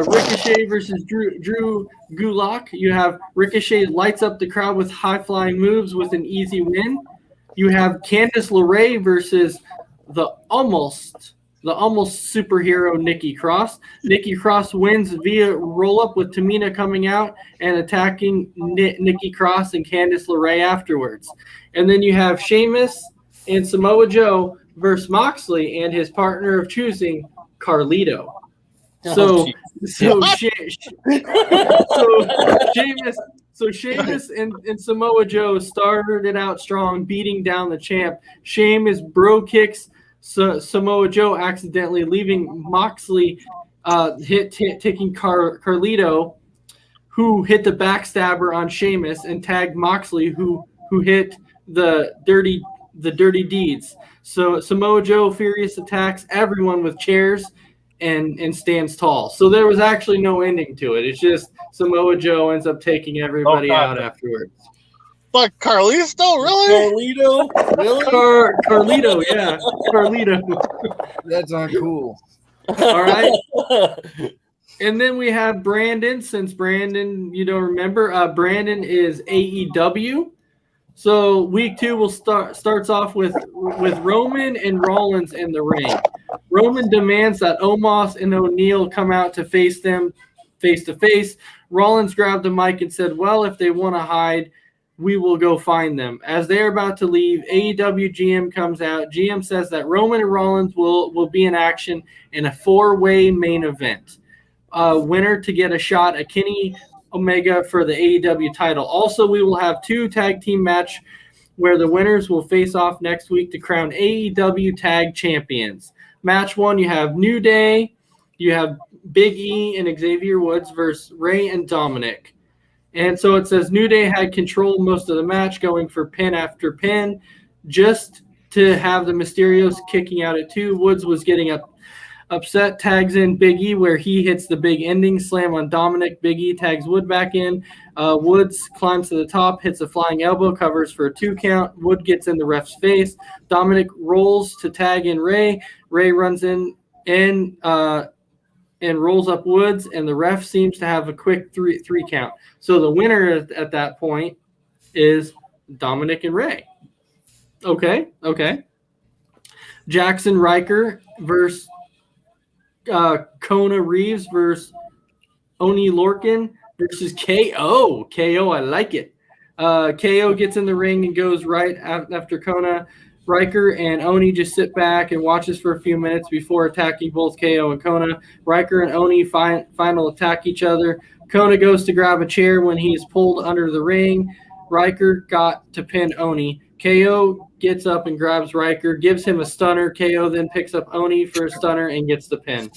Ricochet versus Drew Gulak. You have Ricochet lights up the crowd with high-flying moves with an easy win. You have Candice LeRae versus the almost superhero Nikki Cross. Nikki Cross wins via roll-up with Tamina coming out and attacking Nikki Cross and Candice LeRae afterwards. And then you have Sheamus and Samoa Joe versus Moxley and his partner of choosing, Carlito. So Sheamus and Samoa Joe started it out strong, beating down the champ. Sheamus bro kicks Samoa Joe accidentally, leaving Moxley taking Carlito, who hit the backstabber on Sheamus and tagged Moxley, who hit the dirty deeds. So Samoa Joe furious attacks everyone with chairs and stands tall. So there was actually no ending to it. It's just Samoa Joe ends up taking everybody out afterwards. But Carlito, really? Carlito, really? Carlito, yeah, Carlito. That's not cool. All right. And then we have Brandon. Since Brandon, you don't remember, Brandon is AEW. So week 2 will starts off with Roman and Rollins in the ring. Roman demands that Omos and O'Neal come out to face them face to face. Rollins grabbed the mic and said, "Well, if they want to hide, we will go find them." As they're about to leave, AEW GM comes out. GM says that Roman and Rollins will be in action in a 4-way main event. Winner to get a shot at Kenny Omega for the AEW title. Also, we will have 2 tag team match where the winners will face off next week to crown AEW tag champions. Match 1, you have New Day, you have Big E and Xavier Woods versus Ray and Dominic. And so it says New Day had control most of the match, going for pin after pin, just to have the Mysterios kicking out at 2. Woods was getting upset, tags in Big E where he hits the big ending slam on Dominic. Big E tags Wood back in. Woods climbs to the top, hits a flying elbow, covers for a 2 count. Wood gets in the ref's face. Dominic rolls to tag in Ray. Ray runs in and rolls up Woods, and the ref seems to have a quick three count. So the winner at that point is Dominic and Ray. Okay. Jackson Riker versus Kona Reeves versus Oni Lorcan versus KO. KO, I like it. KO gets in the ring and goes right after Kona. Riker and Oni just sit back and watches for a few minutes before attacking both KO and Kona. Riker and Oni final attack each other. Kona goes to grab a chair when he is pulled under the ring. Riker got to pin Oni. KO gets up and grabs Riker, gives him a stunner. KO then picks up Oni for a stunner and gets the pin.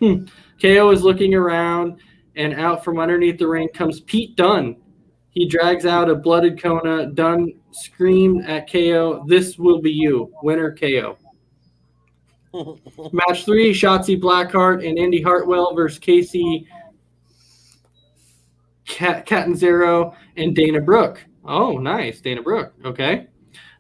KO is looking around, and out from underneath the ring comes Pete Dunne. He drags out a blooded Kona. Dunne screamed at KO, "This will be you." Winner KO. Match 3, Shotzi Blackheart and Indy Hartwell versus Casey Catanzaro and Dana Brooke. Oh, nice. Dana Brooke. Okay.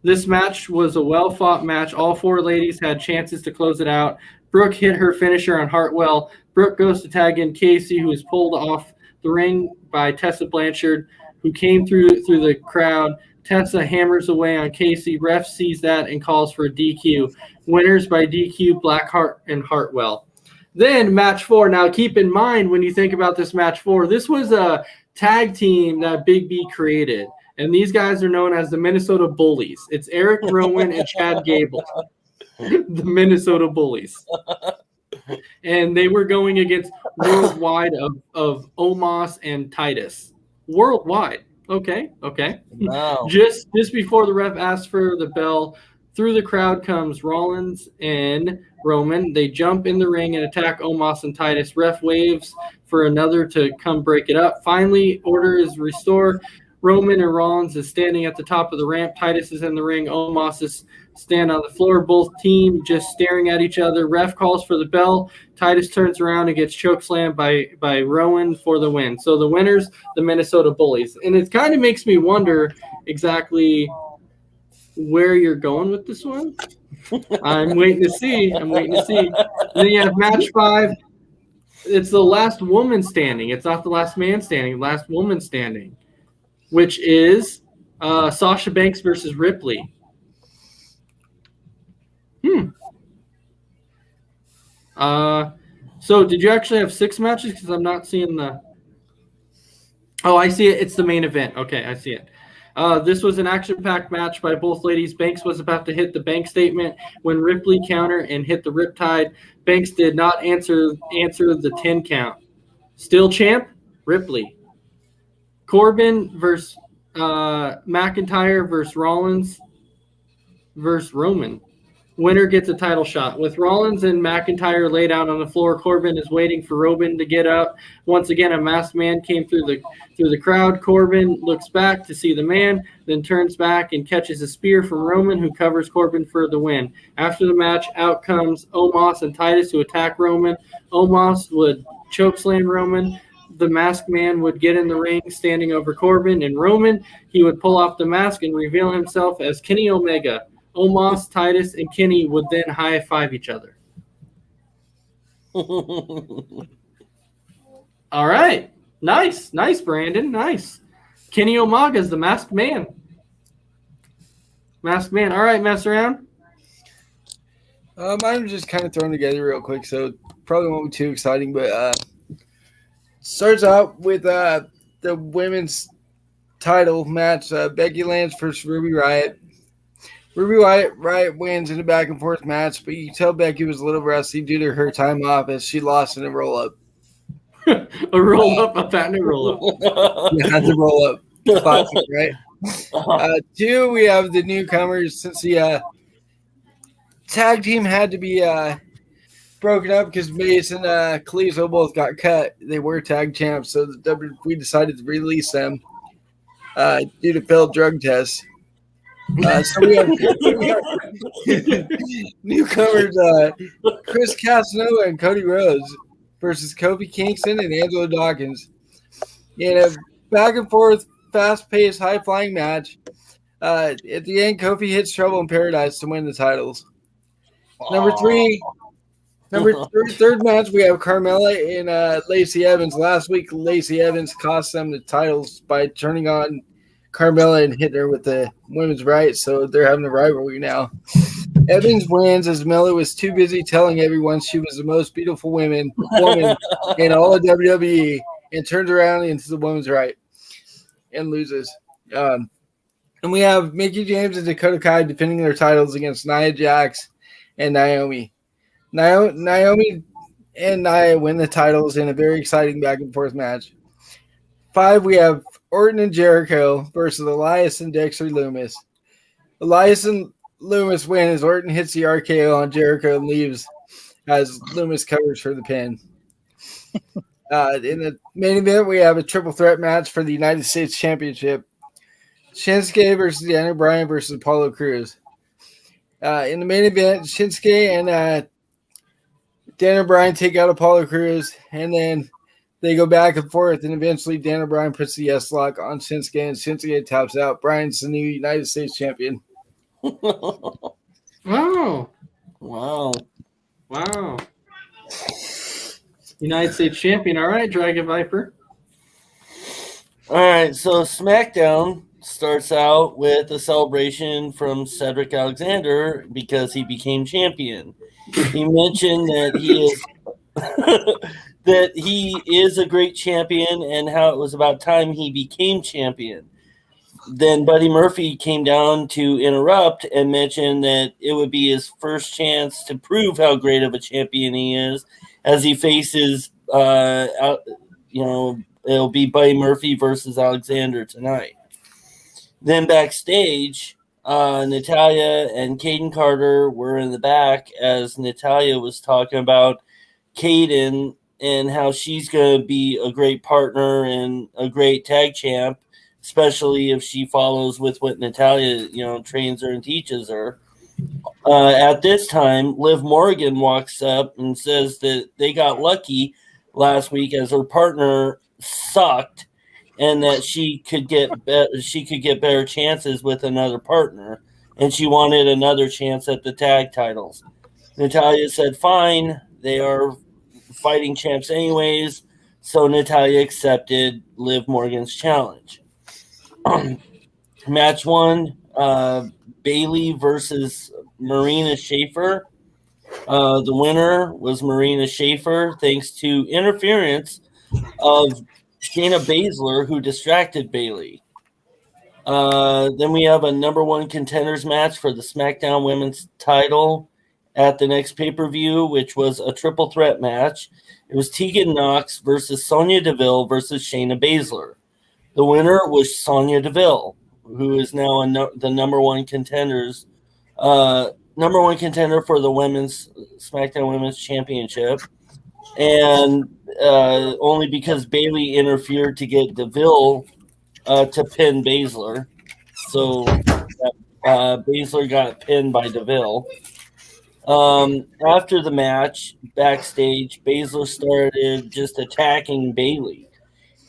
This match was a well-fought match. All 4 ladies had chances to close it out. Brooke hit her finisher on Hartwell. Brooke goes to tag in Casey, who is pulled off the ring by Tessa Blanchard, who came through the crowd. Tessa hammers away on Casey. Ref sees that and calls for a DQ. Winners by DQ, Blackheart and Hartwell. Then match 4. Now keep in mind when you think about this match 4, this was a tag team that Big B created. And these guys are known as the Minnesota Bullies. It's Eric Rowan and Chad Gable, the Minnesota Bullies. And they were going against Worldwide of Omos and Titus. Worldwide. Okay. Wow. Just before the ref asked for the bell, through the crowd comes Rollins and Roman. They jump in the ring and attack Omos and Titus. Ref waves for another to come break it up. Finally, order is restored. Roman and Rollins is standing at the top of the ramp. Titus is in the ring. Omos is stand on the floor. Both team just staring at each other. Ref calls for the bell. Titus turns around and gets chokeslammed by Rowan for the win. So the winners, the Minnesota Bullies. And it kind of makes me wonder exactly where you're going with this one. I'm waiting to see. And then you have match 5. It's the last woman standing. It's not the last man standing. Last woman standing, which is Sasha Banks versus Ripley. So did you actually have 6 matches? Because I'm not seeing the... Oh, I see it. It's the main event. Okay, I see it. This was an action-packed match by both ladies. Banks was about to hit the bank statement when Ripley countered and hit the Riptide. Banks did not answer the 10 count. Still champ, Ripley. Corbin versus McIntyre versus Rollins versus Roman. Winner gets a title shot. With Rollins and McIntyre laid out on the floor, Corbin is waiting for Roman to get up. Once again, a masked man came through the crowd. Corbin looks back to see the man, then turns back and catches a spear from Roman, who covers Corbin for the win. After the match, out comes Omos and Titus to attack Roman. Omos would chokeslam Roman. The masked man would get in the ring standing over Corbin and Roman. He would pull off the mask and reveal himself as Kenny Omega. Omos, Titus, and Kenny would then high-five each other. All right. Nice, Brandon. Nice. Kenny Omega is the masked man. Masked man. All right, mess around. Mine was just kind of thrown together real quick, so probably won't be too exciting. But starts out with the women's title match: Becky Lynch versus Ruby Riott. Ruby Riott wins in a back and forth match, but you can tell Becky was a little rusty due to her time off as she lost in a roll up. A roll-up, a patent roll-up. Yeah, the roll up. Classic, right? Two, we have the newcomers since the tag team had to be broken up because Mace and Kalisto both got cut. They were tag champs, so we decided to release them due to failed drug tests. So we have newcomers Chris Casanova and Cody Rhodes versus Kofi Kingston and Angelo Dawkins in a back and forth, fast-paced, high-flying match. At the end, Kofi hits Trouble in Paradise to win the titles. Third match, we have Carmella and Lacey Evans. Last week, Lacey Evans cost them the titles by turning on Carmella and hitting her with the women's right, so they're having a rivalry now. Evans wins as Mella was too busy telling everyone she was the most beautiful woman in all of WWE and turns around into the women's right and loses. And we have Mickie James and Dakota Kai defending their titles against Nia Jax and Naomi. Naomi and Nia win the titles in a very exciting back and forth match. 5, we have Orton and Jericho versus Elias and Dexter Lumis. Elias and Lumis win as Orton hits the RKO on Jericho and leaves as Lumis covers for the pin. In the main event, we have a triple threat match for the United States Championship. Shinsuke versus Daniel Bryan versus Apollo Crews. In the main event, Shinsuke and Daniel Bryan take out Apollo Crews, and then they go back and forth, and eventually Daniel Bryan puts the S-lock on Shinsuke, and Shinsuke taps out. Bryan's the new United States champion. Wow. Wow. United States champion. All right, Dragon Viper. All right, so SmackDown starts out with a celebration from Cedric Alexander because he became champion. He mentioned that he is that he is a great champion and how it was about time he became champion. Then Buddy Murphy came down to interrupt and mention that it would be his first chance to prove how great of a champion he is as he faces, it'll be Buddy Murphy versus Alexander tonight. Then backstage, Natalya and Caden Carter were in the back as Natalya was talking about Caden and how she's going to be a great partner and a great tag champ, especially if she follows with what Natalya, trains her and teaches her. At this time, Liv Morgan walks up and says that they got lucky last week as her partner sucked and that she could get better chances with another partner, and she wanted another chance at the tag titles. Natalya said, fine, they are fighting champs anyways, so Natalya accepted Liv Morgan's challenge. Match 1, Bayley versus Marina Shafir. The winner was Marina Shafir thanks to interference of Shayna Baszler, who distracted Bayley. Then we have a number 1 contenders match for the SmackDown Women's title at the next pay-per-view, which was a triple threat match. It was Tegan Nox versus Sonya Deville versus Shayna Baszler. The winner was Sonya Deville, who is now the number 1 contenders number one contender for the women's SmackDown Women's Championship, and only because Bailey interfered to get Deville to pin Baszler. So Baszler got pinned by Deville. After the match, backstage, Baszler started just attacking Bailey,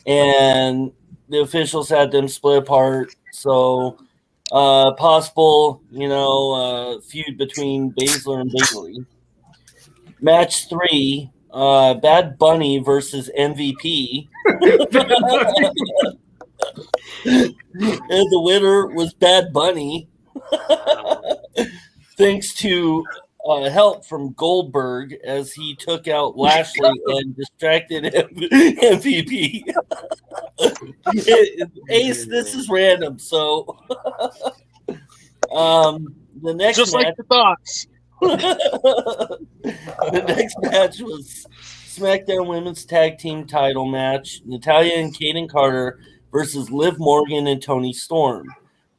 and the officials had them split apart. So possible, feud between Baszler and Bailey. Match 3, Bad Bunny versus MVP. And the winner was Bad Bunny. Thanks to help from Goldberg as he took out Lashley and distracted MVP. Ace, this is random. So the next Just match, like the thoughts. the next match was SmackDown Women's Tag Team Title match: Natalya and Kaden Carter versus Liv Morgan and Toni Storm.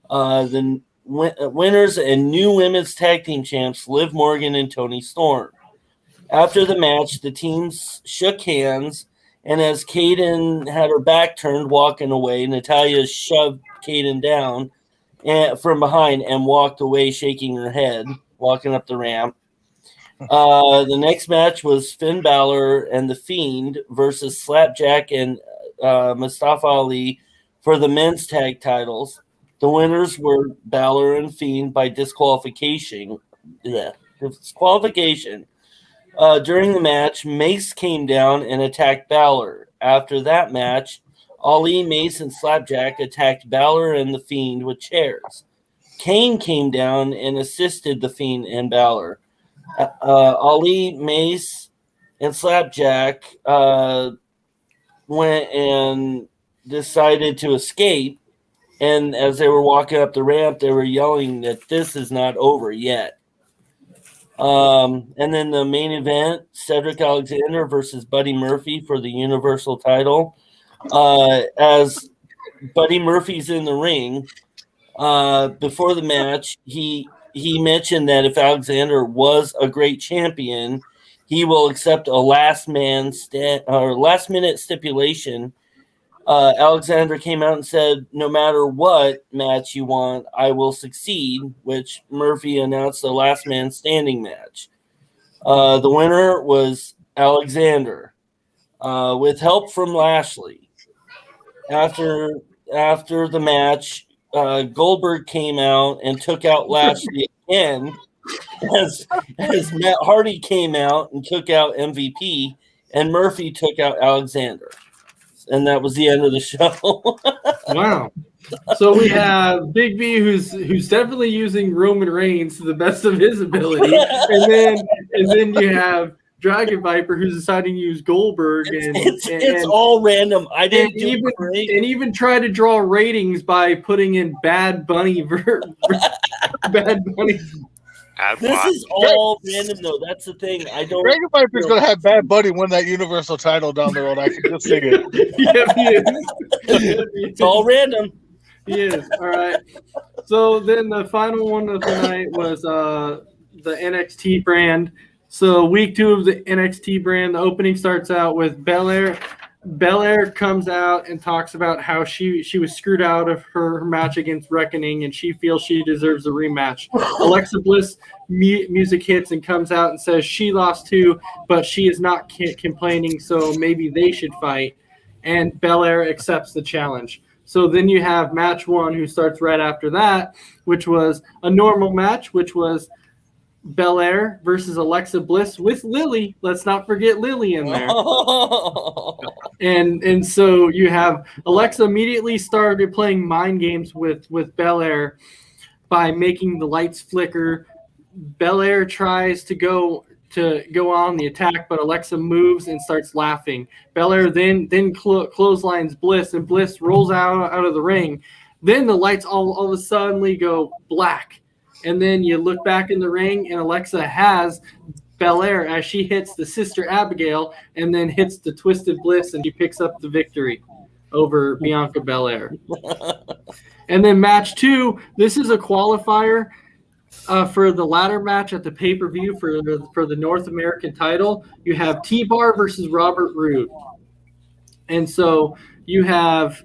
The winners and new women's tag team champs, Liv Morgan and Toni Storm. After the match, the teams shook hands, and as Kaden had her back turned walking away, Natalya shoved Kaden down from behind and walked away shaking her head, walking up the ramp. The next match was Finn Balor and The Fiend versus Slapjack and Mustafa Ali for the men's tag titles. The winners were Balor and Fiend by disqualification. During the match, Mace came down and attacked Balor. After that match, Ali, Mace, and Slapjack attacked Balor and The Fiend with chairs. Kane came down and assisted The Fiend and Balor. Ali, Mace, and Slapjack went and decided to escape. And as they were walking up the ramp, they were yelling that this is not over yet. And then the main event, Cedric Alexander versus Buddy Murphy for the Universal title. As Buddy Murphy's in the ring, before the match, he mentioned that if Alexander was a great champion, he will accept a last minute stipulation. Alexander came out and said, no matter what match you want, I will succeed, which Murphy announced the last man standing match. The winner was Alexander, with help from Lashley. After the match, Goldberg came out and took out Lashley again, as Matt Hardy came out and took out MVP, and Murphy took out Alexander. And that was the end of the show. Wow. So we have Big B, who's definitely using Roman Reigns to the best of his ability, and then you have Dragon Viper, who's deciding to use Goldberg, it's all random. I didn't even try to draw ratings by putting in Bad Bunny. Bad Bunny. This is all random, though. That's the thing. I don't. Dragon Viper's going to have Bad Bunny win that Universal title down the road. I can just see it. Yeah, he is. It's all random. He is. All right. So then the final one of the night was the NXT brand. So week 2 of the NXT brand, the opening starts out with Belair. Belair comes out and talks about how she was screwed out of her match against Reckoning, and she feels she deserves a rematch. Alexa Bliss music hits and comes out and says she lost too, but she is not complaining, so maybe they should fight. And Belair accepts the challenge. So then you have match 1, who starts right after that, which was a normal match, which was Belair versus Alexa Bliss with Lily. Let's not forget Lily in there. And so you have Alexa immediately started playing mind games with Belair by making the lights flicker. Belair tries to go on the attack, but Alexa moves and starts laughing. Belair then clotheslines Bliss, and Bliss rolls out of the ring. Then the lights all of a sudden go black. And then you look back in the ring, and Alexa has Belair as she hits the Sister Abigail and then hits the Twisted Bliss, and she picks up the victory over Bianca Belair. And then match 2, this is a qualifier. For the ladder match at the pay-per-view for the North American title, you have T-Bar versus Robert Roode. And so you have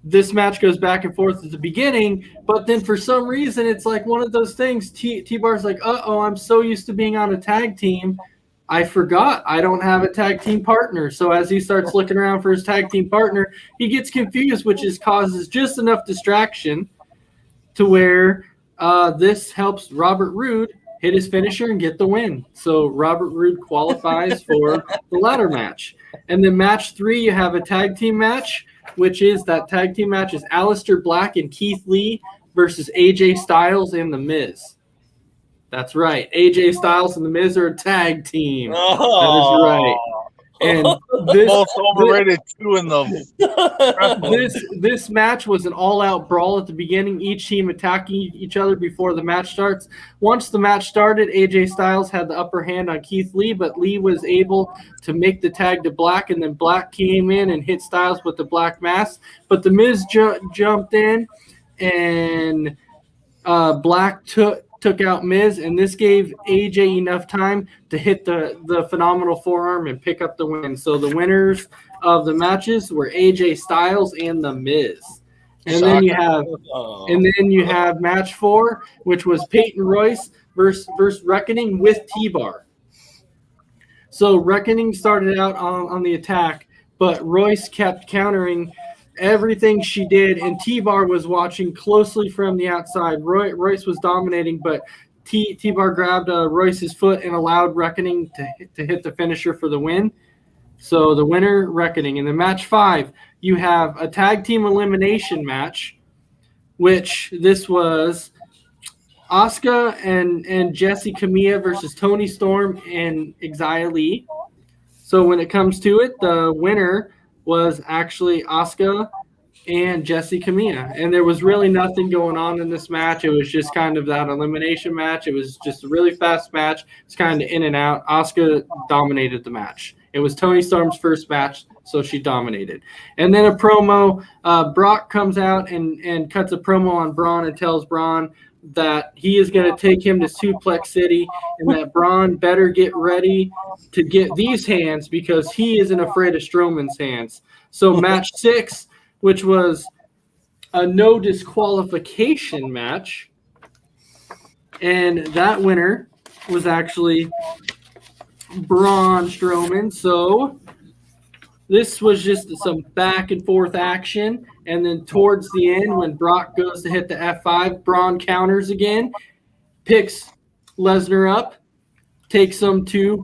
this match goes back and forth at the beginning, but then for some reason it's like one of those things. T-Bar's like, uh-oh, I'm so used to being on a tag team, I forgot I don't have a tag team partner. So as he starts looking around for his tag team partner, he gets confused, which causes just enough distraction to where this helps Robert Roode hit his finisher and get the win. So Robert Roode qualifies for the ladder match. And then match 3, you have a tag team match, which is that tag team match is Aleister Black and Keith Lee versus AJ Styles and The Miz. That's right. AJ Styles and The Miz are a tag team. That is right. And this most overrated two in the this match was an all-out brawl at the beginning, each team attacking each other before the match starts. Once the match started, AJ Styles had the upper hand on Keith Lee, but Lee was able to make the tag to Black, and then Black came in and hit Styles with the Black Mass. But The Miz jumped in, and Black took out Miz, and this gave AJ enough time to hit the phenomenal forearm and pick up the win. So the winners of the matches were AJ Styles and The Miz. And then you have match 4, which was Peyton Royce versus Reckoning with T-Bar. So Reckoning started out on the attack, but Royce kept countering everything she did, and T-Bar was watching closely from the outside. Royce was dominating, but T-Bar grabbed Royce's foot and allowed Reckoning to hit the finisher for the win. So the winner, Reckoning. In the match 5, you have a tag team elimination match, which this was Asuka and Jessie Camilla versus Toni Storm and Xia Li. So when it comes to it, the winner was actually Asuka and Jessie Camilla. And there was really nothing going on in this match. It was just kind of that elimination match. It was just a really fast match. It's kind of in and out. Asuka dominated the match. It was Toni Storm's first match, so she dominated. And then a promo. Brock comes out and cuts a promo on Braun and tells Braun that he is going to take him to Suplex City and that Braun better get ready to get these hands because he isn't afraid of Strowman's hands. So match 6, which was a no disqualification match, and that winner was actually Braun Strowman. So this was just some back and forth action. And then towards the end, when Brock goes to hit the F5, Braun counters again, picks Lesnar up, takes him to,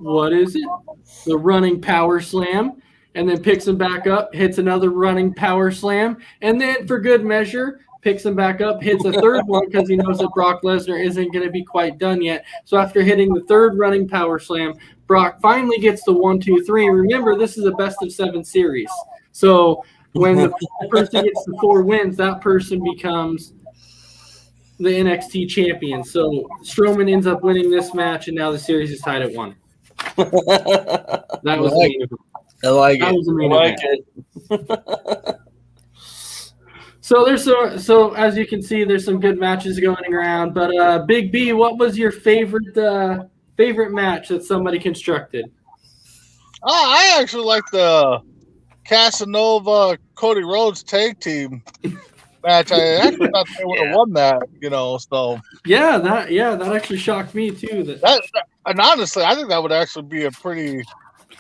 the running power slam, and then picks him back up, hits another running power slam, and then for good measure, picks him back up, hits a third one because he knows that Brock Lesnar isn't going to be quite done yet. So after hitting the third running power slam, Brock finally gets the 1, 2, 3. Remember, this is a best-of-7 series. So when the person gets the 4 wins, that person becomes the NXT champion. So Strowman ends up winning this match, and now the series is tied at 1. That was the main event. I like That it. was the main I like event. it. So as you can see, there's some good matches going around. But Big B, what was your favorite match that somebody constructed? I actually like the Casanova Cody Rhodes tag team match. I actually thought they would have won that, so Yeah, that actually shocked me too. that and honestly I think that would actually be a pretty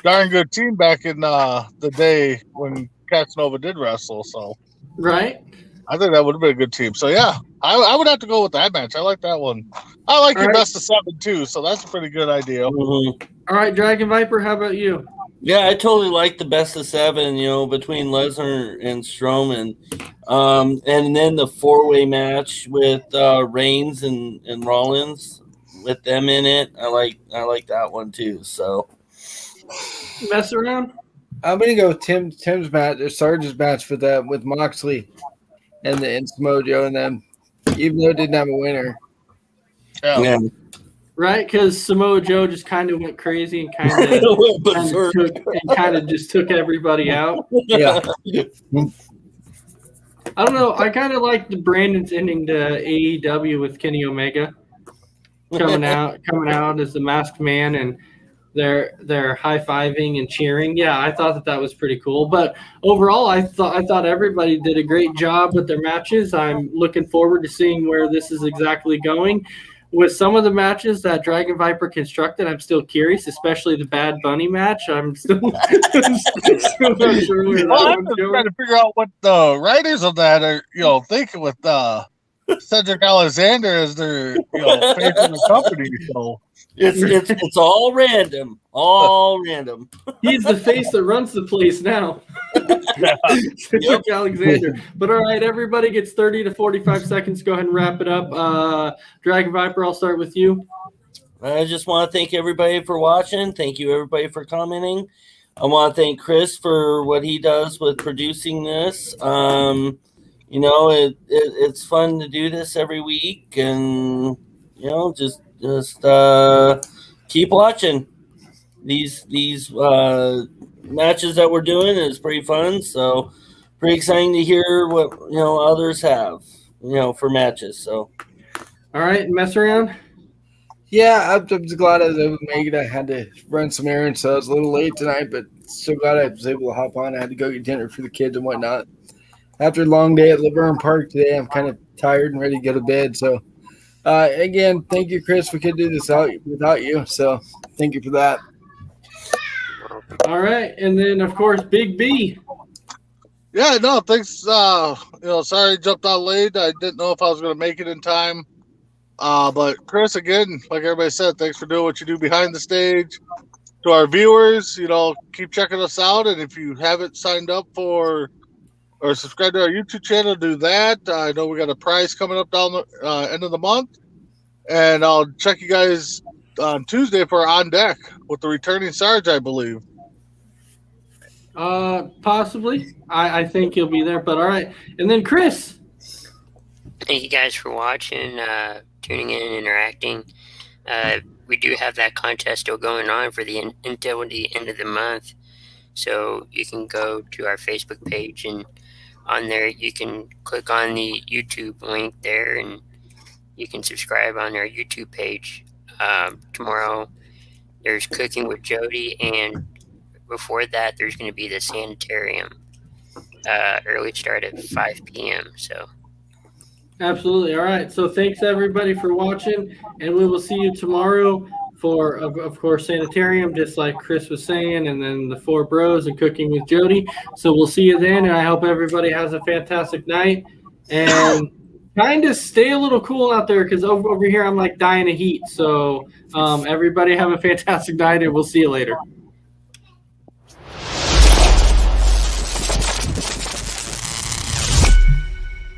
darn good team back in the day when Casanova did wrestle. So Right? I think that would have been a good team. So yeah, I would have to go with that match. I like that one. I like your right. best of 7 too, so that's a pretty good idea. Mhm. All right, Dragon Viper, how about you? Yeah, I totally like the best of 7, between Lesnar and Strowman. And then the 4-way match with Reigns and Rollins with them in it. I like that one too. So Mess around? I'm gonna go with Tim's match or Sarge's match with Moxley and Samoa Joe and them, even though it didn't have a winner. yeah. Right? Because Samoa Joe just kind of went crazy and kind of just took everybody out. Yeah. I don't know. I kind of like the Brandon's ending to AEW with Kenny Omega. coming out as the masked man, and they're high-fiving and cheering. Yeah, I thought that was pretty cool. But overall, I thought everybody did a great job with their matches. I'm looking forward to seeing where this is exactly going. With some of the matches that Dragon Viper constructed, I'm still curious, especially the Bad Bunny match. I'm still not sure where Well, that I'm one's just going. trying to figure out what the writers of that are, thinking with Cedric Alexander as their, face of the company. So It's all random. All random. He's the face that runs the place now. Cedric Alexander. But all right, everybody gets 30 to 45 seconds. Go ahead and wrap it up. Dragon Viper, I'll start with you. I just want to thank everybody for watching. Thank you, everybody, for commenting. I want to thank Chris for what he does with producing this. It's fun to do this every week, and just keep watching these matches that we're doing. Is pretty fun. So pretty exciting to hear what others have for matches. So All right, mess around. Yeah, I'm just glad I was able to make it. I had to run some errands, so I was a little late tonight, but so glad I was able to hop on. I had to go get dinner for the kids and whatnot. After a long day at Laverne Park today, I'm kind of tired and ready to go to bed. So, again, thank you, Chris. We couldn't do this without you, so thank you for that. All right, and then of course Big B. yeah, no, thanks. Sorry I jumped out late. I didn't know if I was going to make it in time. But Chris, again, like everybody said, thanks for doing what you do behind the stage. To our viewers, keep checking us out, and if you haven't signed up for or subscribe to our YouTube channel, do that. I know we got a prize coming up down the end of the month, and I'll check you guys on Tuesday for On Deck with the returning Sarge, I believe. Possibly. I think he'll be there. But all right, and then Chris. Thank you guys for watching, tuning in, and interacting. We do have that contest still going on for until the end of the month. So you can go to our Facebook page, and on there you can click on the YouTube link there, and you can subscribe on our YouTube page. Tomorrow there's Cooking with Jody, and before that there's going to be the Sanitarium. Early start at 5 p.m. So. Absolutely. All right. So thanks everybody for watching, and we will see you tomorrow for, of course, Sanitarium, just like Chris was saying, and then the Four Bros and Cooking with Jody. So we'll see you then, and I hope everybody has a fantastic night, and kind of stay a little cool out there, because over here I'm like dying of heat. So everybody have a fantastic night, and we'll see you later.